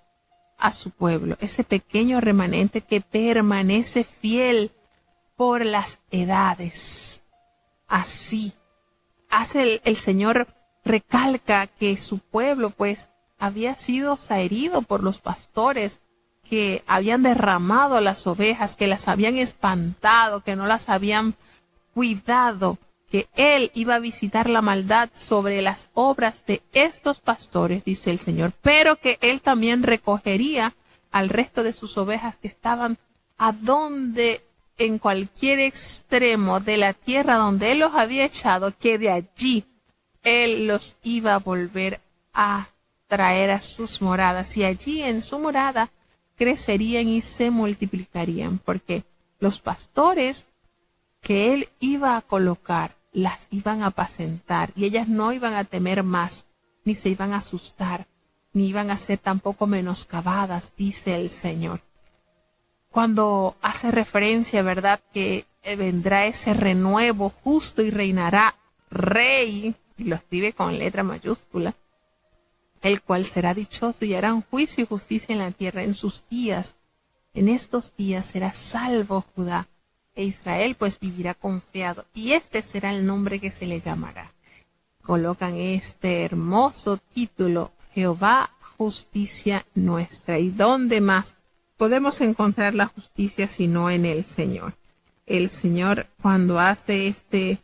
S1: a su pueblo, ese pequeño remanente que permanece fiel por las edades. Así hace el Señor, recalca que su pueblo pues había sido herido por los pastores que habían derramado las ovejas, que las habían espantado, que no las habían cuidado, que Él iba a visitar la maldad sobre las obras de estos pastores, dice el Señor, pero que Él también recogería al resto de sus ovejas que estaban en cualquier extremo de la tierra donde Él los había echado, que de allí Él los iba a volver a traer a sus moradas, y allí en su morada crecerían y se multiplicarían, porque los pastores que Él iba a colocar las iban a apacentar, y ellas no iban a temer más, ni se iban a asustar, ni iban a ser tampoco menoscabadas, dice el Señor. Cuando hace referencia, ¿verdad?, que vendrá ese renuevo justo y reinará rey, y lo escribe con letra mayúscula, el cual será dichoso y hará un juicio y justicia en la tierra en sus días. En estos días será salvo Judá, e Israel pues vivirá confiado, y este será el nombre que se le llamará. Colocan este hermoso título, Jehová, justicia nuestra. ¿Y dónde más podemos encontrar la justicia sino en el Señor? El Señor, cuando hace este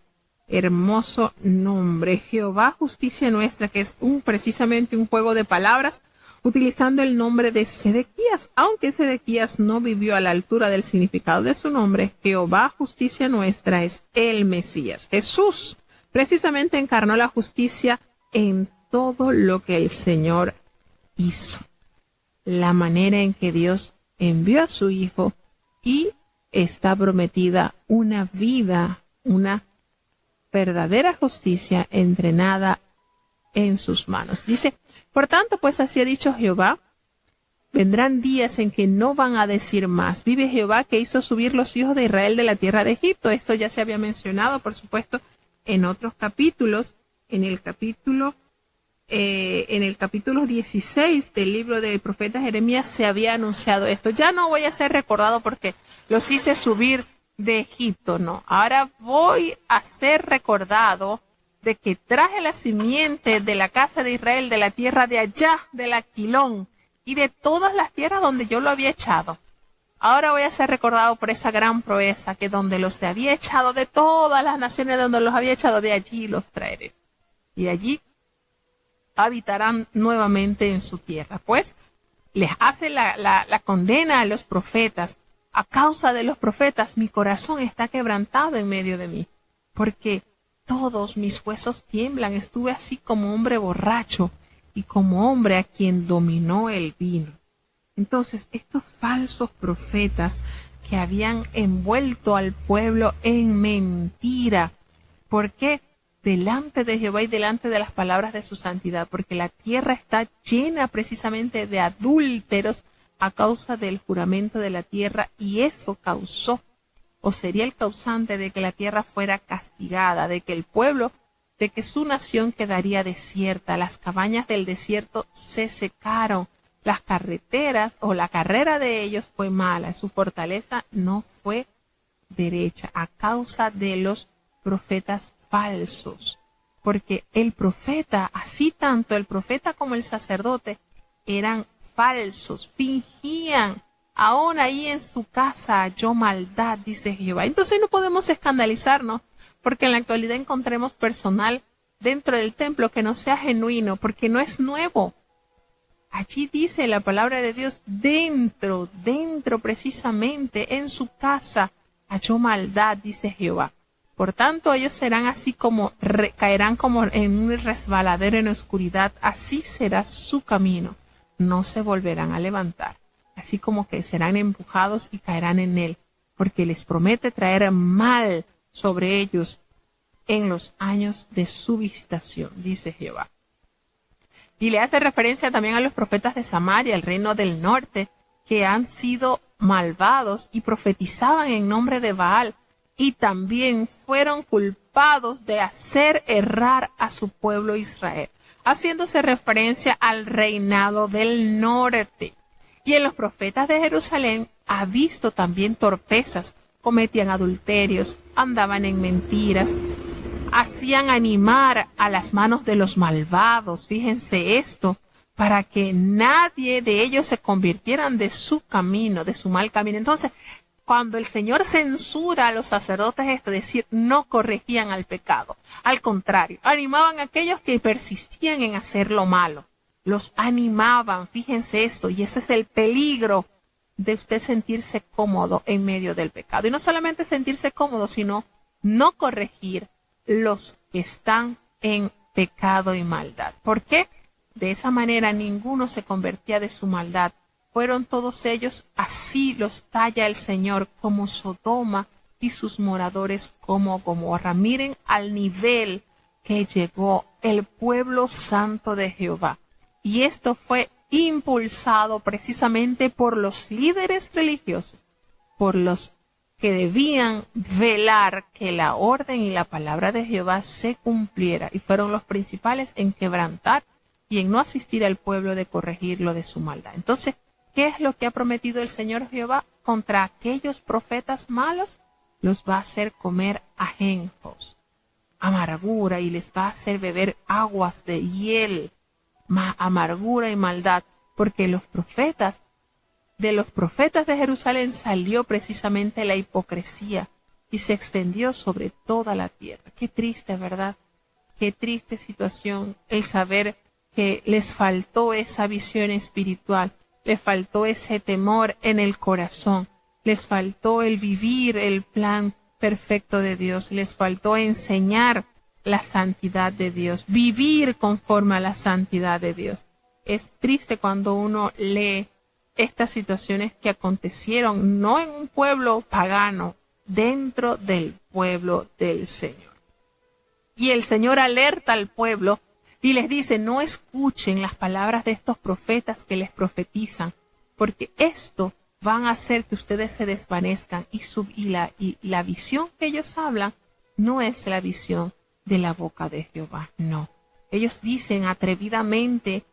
S1: hermoso nombre, Jehová, justicia nuestra, que es precisamente un juego de palabras, utilizando el nombre de Sedequías, aunque Sedequías no vivió a la altura del significado de su nombre. Jehová, justicia nuestra, es el Mesías. Jesús precisamente encarnó la justicia en todo lo que el Señor hizo. La manera en que Dios envió a su Hijo, y está prometida una vida, una verdadera justicia entrenada en sus manos. Dice, por tanto, pues así ha dicho Jehová, vendrán días en que no van a decir más. Vive Jehová, que hizo subir los hijos de Israel de la tierra de Egipto. Esto ya se había mencionado, por supuesto, en otros capítulos. En el capítulo 16 del libro del profeta Jeremías se había anunciado esto. Ya no voy a ser recordado porque los hice subir de Egipto, no. Ahora voy a ser recordado de que traje la simiente de la casa de Israel de la tierra de allá, del Aquilón, y de todas las tierras donde yo lo había echado. Ahora voy a ser recordado por esa gran proeza, que donde los había echado, de todas las naciones donde los había echado, de allí los traeré. Y allí habitarán nuevamente en su tierra. Pues les hace la condena a los profetas. A causa de los profetas, mi corazón está quebrantado en medio de mí, porque todos mis huesos tiemblan. Estuve así como hombre borracho y como hombre a quien dominó el vino. Entonces, estos falsos profetas que habían envuelto al pueblo en mentira. ¿Por qué? Delante de Jehová y delante de las palabras de su santidad, porque la tierra está llena precisamente de adúlteros a causa del juramento de la tierra, y eso causó, o sería el causante de que la tierra fuera castigada, de que el pueblo, de que su nación quedaría desierta, las cabañas del desierto se secaron, las carreteras o la carrera de ellos fue mala, su fortaleza no fue derecha a causa de los profetas falsos, porque el profeta, así tanto el profeta como el sacerdote, eran falsos, fingían. Aún ahí en su casa halló maldad, dice Jehová. Entonces no podemos escandalizarnos porque en la actualidad encontremos personal dentro del templo que no sea genuino, porque no es nuevo. Allí dice la palabra de Dios, dentro precisamente, en su casa halló maldad, dice Jehová. Por tanto, ellos serán así como, caerán como en un resbaladero en oscuridad, así será su camino, no se volverán a levantar, así como que serán empujados y caerán en él, porque les promete traer mal sobre ellos en los años de su visitación, dice Jehová. Y le hace referencia también a los profetas de Samaria, el reino del norte, que han sido malvados y profetizaban en nombre de Baal, y también fueron culpados de hacer errar a su pueblo Israel, haciéndose referencia al reinado del norte. Y en los profetas de Jerusalén ha visto también torpezas, cometían adulterios, andaban en mentiras, hacían animar a las manos de los malvados, fíjense esto, para que nadie de ellos se convirtieran de su camino, de su mal camino. Entonces, cuando el Señor censura a los sacerdotes esto, es decir, no corregían al pecado. Al contrario, animaban a aquellos que persistían en hacer lo malo. Los animaban, fíjense esto, y ese es el peligro de usted sentirse cómodo en medio del pecado. Y no solamente sentirse cómodo, sino no corregir los que están en pecado y maldad. ¿Por qué? De esa manera ninguno se convertía de su maldad. Fueron todos ellos, así los talla el Señor, como Sodoma y sus moradores como Gomorra. Miren al nivel que llegó el pueblo santo de Jehová. Y esto fue impulsado precisamente por los líderes religiosos, por los que debían velar que la orden y la palabra de Jehová se cumpliera, y fueron los principales en quebrantar y en no asistir al pueblo de corregirlo de su maldad. Entonces, ¿qué es lo que ha prometido el Señor Jehová contra aquellos profetas malos? Los va a hacer comer ajenjos, amargura, y les va a hacer beber aguas de hiel, amargura y maldad, porque los profetas de Jerusalén salió precisamente la hipocresía y se extendió sobre toda la tierra. Qué triste, ¿verdad? Qué triste situación el saber que les faltó esa visión espiritual, les faltó ese temor en el corazón, les faltó el vivir el plan perfecto de Dios, les faltó enseñar la santidad de Dios, vivir conforme a la santidad de Dios. Es triste cuando uno lee estas situaciones que acontecieron no en un pueblo pagano, dentro del pueblo del Señor. Y el Señor alerta al pueblo y les dice, no escuchen las palabras de estos profetas que les profetizan, porque esto van a hacer que ustedes se desvanezcan, y la visión que ellos hablan no es la visión de la boca de Jehová, no. Ellos dicen atrevidamente,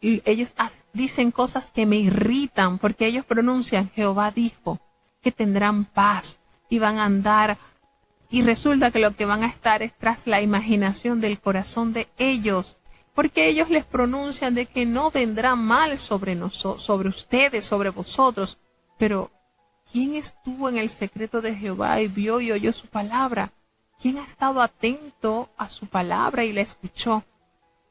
S1: ellos dicen cosas que me irritan, porque ellos pronuncian, Jehová dijo que tendrán paz y van a andar, y resulta que lo que van a estar es tras la imaginación del corazón de ellos, porque ellos les pronuncian de que no vendrá mal sobre nosotros, sobre ustedes, sobre vosotros. Pero ¿quién estuvo en el secreto de Jehová y vio y oyó su palabra? ¿Quién ha estado atento a su palabra y la escuchó?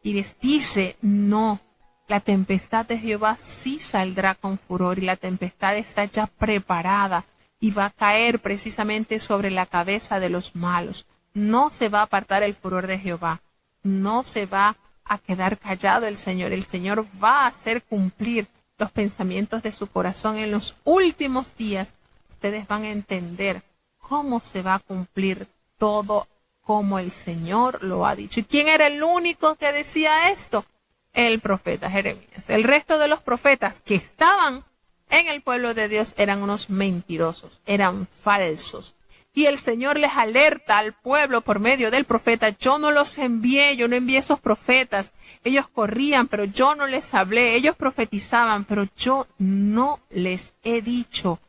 S1: Y les dice, no, la tempestad de Jehová sí saldrá con furor, y la tempestad está ya preparada y va a caer precisamente sobre la cabeza de los malos. No se va a apartar el furor de Jehová, no se va a quedar callado el Señor. El Señor va a hacer cumplir los pensamientos de su corazón en los últimos días. Ustedes van a entender cómo se va a cumplir todo como el Señor lo ha dicho. ¿Y quién era el único que decía esto? El profeta Jeremías. El resto de los profetas que estaban en el pueblo de Dios eran unos mentirosos, eran falsos. Y el Señor les alerta al pueblo por medio del profeta, yo no los envié, yo no envié esos profetas. Ellos corrían, pero yo no les hablé. Ellos profetizaban, pero yo no les he dicho.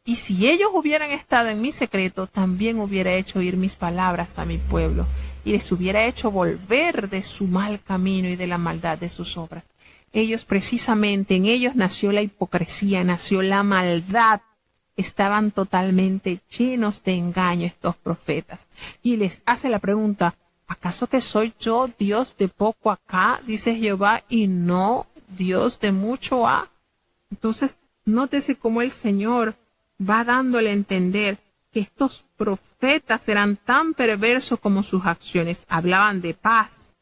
S1: Y si ellos hubieran estado en mi secreto, también hubiera hecho oír mis palabras a mi pueblo, y les hubiera hecho volver de su mal camino y de la maldad de sus obras. Ellos precisamente, en ellos nació la hipocresía, nació la maldad. Estaban totalmente llenos de engaño estos profetas. Y les hace la pregunta, ¿Acaso que soy yo Dios de poco acá, dice Jehová, y no Dios de mucho ha? Entonces, nótese cómo el Señor va dándole a entender que estos profetas eran tan perversos como sus acciones. Hablaban de paz,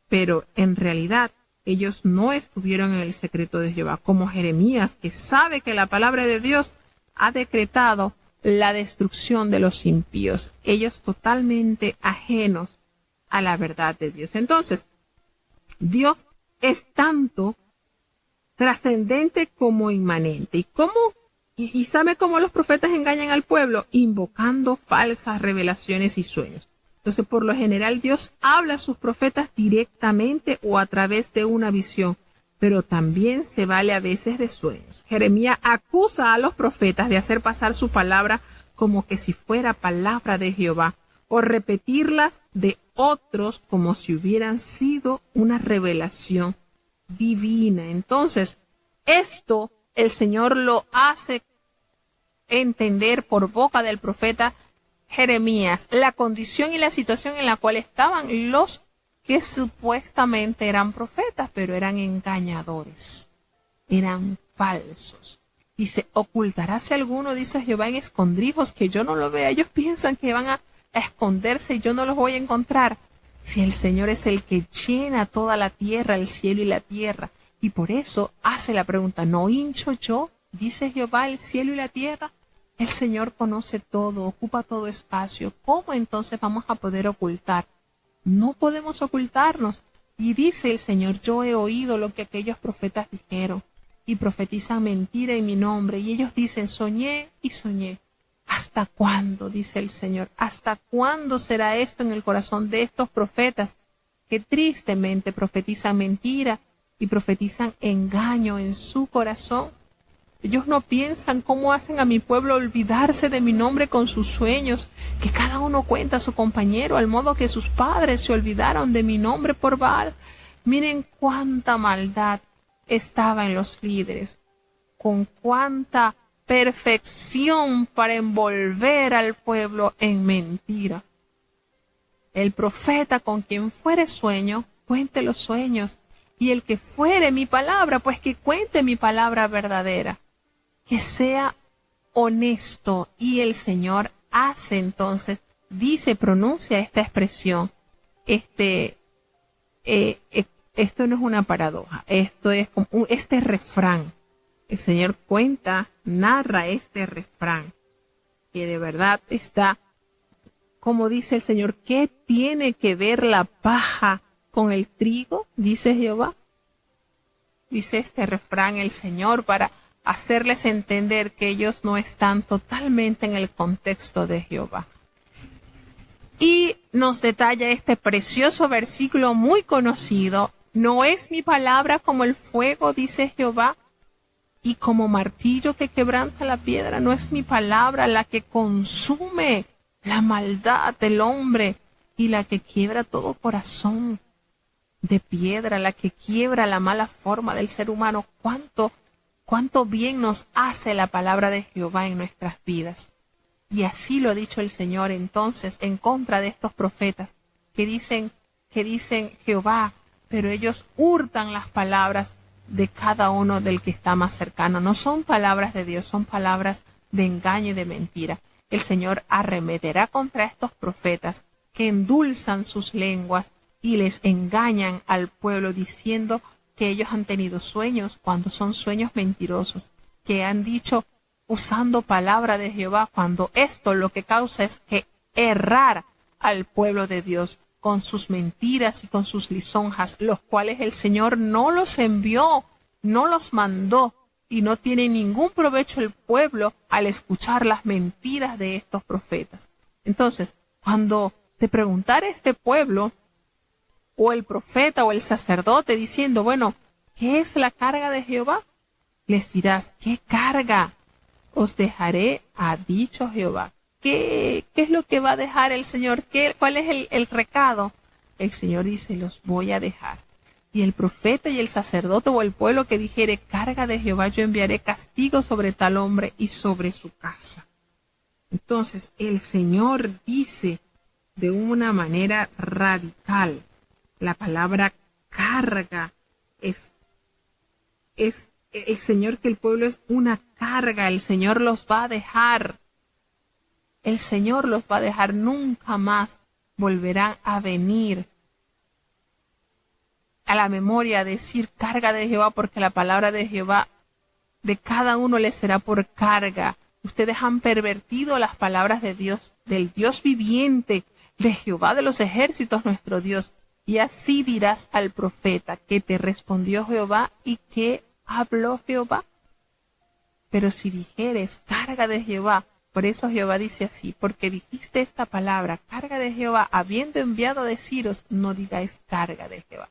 S1: pero en realidad ellos no estuvieron en el secreto de Jehová, como Jeremías, que sabe que la palabra de Dios ha decretado la destrucción de los impíos. Ellos totalmente ajenos a la verdad de Dios. Entonces, Dios es tanto trascendente como inmanente. ¿Y sabe cómo los profetas engañan al pueblo? Invocando falsas revelaciones y sueños. Entonces, por lo general, Dios habla a sus profetas directamente o a través de una visión, pero también se vale a veces de sueños. Jeremías acusa a los profetas de hacer pasar su palabra como que si fuera palabra de Jehová, o repetirlas de otros como si hubieran sido una revelación divina. Entonces, esto el Señor lo hace entender por boca del profeta Jeremías, la condición y la situación en la cual estaban los que supuestamente eran profetas, pero eran engañadores, eran falsos. Dice, ocultaráse alguno, dice Jehová, en escondrijos, que yo no lo vea. Ellos piensan que van a esconderse y yo no los voy a encontrar. Si el Señor es el que llena toda la tierra, el cielo y la tierra. Y por eso hace la pregunta, ¿no hincho yo, dice Jehová, el cielo y la tierra? El Señor conoce todo, ocupa todo espacio. ¿Cómo entonces vamos a poder ocultar? No podemos ocultarnos. Y dice el Señor, yo he oído lo que aquellos profetas dijeron y profetizan mentira en mi nombre. Y ellos dicen, soñé y soñé. ¿Hasta cuándo? Dice el Señor. ¿Hasta cuándo será esto en el corazón de estos profetas que tristemente profetizan mentira y profetizan engaño en su corazón? Ellos no piensan cómo hacen a mi pueblo olvidarse de mi nombre con sus sueños, que cada uno cuenta a su compañero, al modo que sus padres se olvidaron de mi nombre por Baal. Miren cuánta maldad estaba en los líderes, con cuánta perfección para envolver al pueblo en mentira. El profeta con quien fuere sueño, cuente los sueños, y el que fuere mi palabra, pues que cuente mi palabra verdadera. Que sea honesto. Y el Señor hace entonces, dice, pronuncia esta expresión. Esto no es una paradoja, esto es como este refrán. El Señor cuenta, narra este refrán, que de verdad está, como dice el Señor, ¿qué tiene que ver la paja con el trigo? Dice Jehová. Dice este refrán el Señor para hacerles entender que ellos no están totalmente en el contexto de Jehová. Y nos detalla este precioso versículo muy conocido. ¿No es mi palabra como el fuego, dice Jehová, y como martillo que quebranta la piedra? ¿No es mi palabra la que consume la maldad del hombre y la que quiebra todo corazón de piedra, la que quiebra la mala forma del ser humano? ¿Cuánto bien nos hace la palabra de Jehová en nuestras vidas? Y así lo ha dicho el Señor entonces en contra de estos profetas que dicen Jehová, pero ellos hurtan las palabras de cada uno del que está más cercano. No son palabras de Dios, son palabras de engaño y de mentira. El Señor arremeterá contra estos profetas que endulzan sus lenguas y les engañan al pueblo diciendo que ellos han tenido sueños cuando son sueños mentirosos, que han dicho usando palabra de Jehová, cuando esto lo que causa es que errar al pueblo de Dios con sus mentiras y con sus lisonjas, los cuales el Señor no los envió, no los mandó, y no tiene ningún provecho el pueblo al escuchar las mentiras de estos profetas. Entonces, cuando te preguntara este pueblo, o el profeta o el sacerdote diciendo, bueno, ¿qué es la carga de Jehová? Les dirás, ¿qué carga os dejaré? Ha dicho Jehová. ¿Qué es lo que va a dejar el Señor? ¿Cuál es el recado? El Señor dice, los voy a dejar. Y el profeta y el sacerdote o el pueblo que dijere, carga de Jehová, yo enviaré castigo sobre tal hombre y sobre su casa. Entonces el Señor dice de una manera radical. La palabra carga es el Señor, que el pueblo es una carga. El Señor los va a dejar. El Señor los va a dejar, nunca más volverán a venir a la memoria a decir carga de Jehová, porque la palabra de Jehová de cada uno les será por carga. Ustedes han pervertido las palabras de Dios, del Dios viviente, de Jehová de los ejércitos, nuestro Dios. Y así dirás al profeta, que te respondió Jehová y que habló Jehová. Pero si dijeres carga de Jehová, por eso Jehová dice así, porque dijiste esta palabra, carga de Jehová, habiendo enviado a deciros, no digáis carga de Jehová.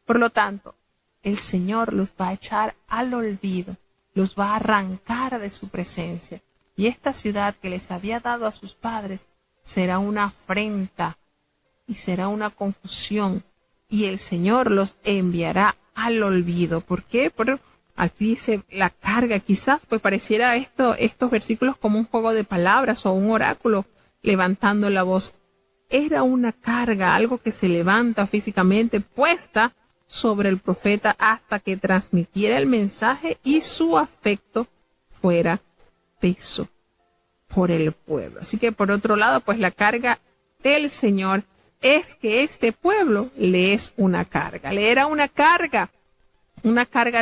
S1: Por lo tanto, el Señor los va a echar al olvido, los va a arrancar de su presencia. Y esta ciudad que les había dado a sus padres será una afrenta y será una confusión. Y el Señor los enviará al olvido. ¿Por qué? Aquí dice la carga. Quizás pues pareciera estos versículos como un juego de palabras o un oráculo levantando la voz. Era una carga, algo que se levanta físicamente, puesta sobre el profeta hasta que transmitiera el mensaje y su afecto fuera peso por el pueblo. Así que por otro lado, pues la carga del Señor es que este pueblo le es una carga. Le era una carga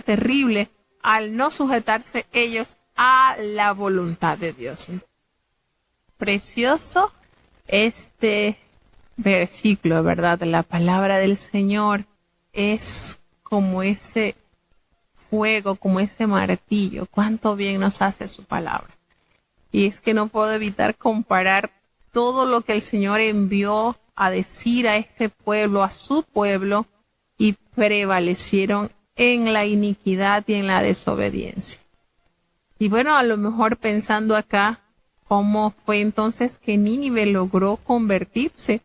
S1: terrible al no sujetarse ellos a la voluntad de Dios. Precioso este versículo, ¿verdad? La palabra del Señor es como ese fuego, como ese martillo. Cuánto bien nos hace su palabra. Y es que no puedo evitar comparar todo lo que el Señor envió a decir a este pueblo, a su pueblo, y prevalecieron en la iniquidad y en la desobediencia. Y bueno, a lo mejor pensando acá, ¿cómo fue entonces que Nínive logró convertirse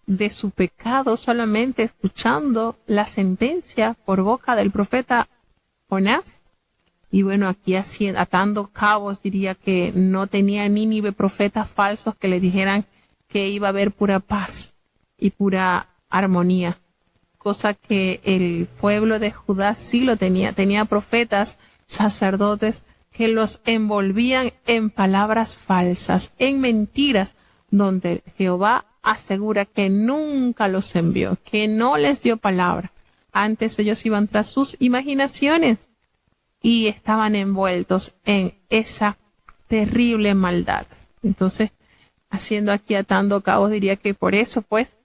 S1: de su pecado solamente escuchando la sentencia por boca del profeta Jonás? Y bueno, aquí atando cabos, diría que no tenía Nínive profetas falsos que le dijeran que iba a haber pura paz y pura armonía, cosa que el pueblo de Judá sí lo tenía. Tenía profetas, sacerdotes que los envolvían en palabras falsas, en mentiras, donde Jehová asegura que nunca los envió, que no les dio palabra. Antes ellos iban tras sus imaginaciones y estaban envueltos en esa terrible maldad. Entonces, haciendo aquí atando cabos, diría que por eso, pues,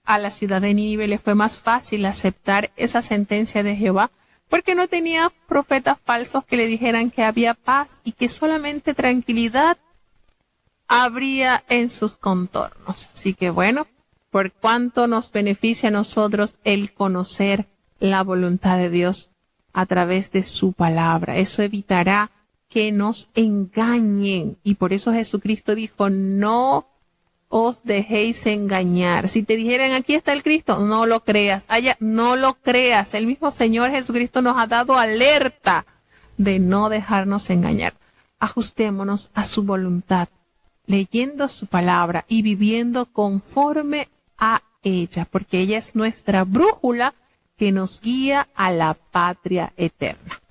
S1: a la ciudad de Nínive le fue más fácil aceptar esa sentencia de Jehová, porque no tenía profetas falsos que le dijeran que había paz y que solamente tranquilidad habría en sus contornos. Así que bueno, por cuánto nos beneficia a nosotros el conocer la voluntad de Dios a través de su palabra. Eso evitará que nos engañen. Y por eso Jesucristo dijo, no os dejéis engañar. Si te dijeran, aquí está el Cristo, no lo creas. Allá, no lo creas. El mismo Señor Jesucristo nos ha dado alerta de no dejarnos engañar. Ajustémonos a su voluntad, leyendo su palabra y viviendo conforme a ella, porque ella es nuestra brújula que nos guía a la patria eterna.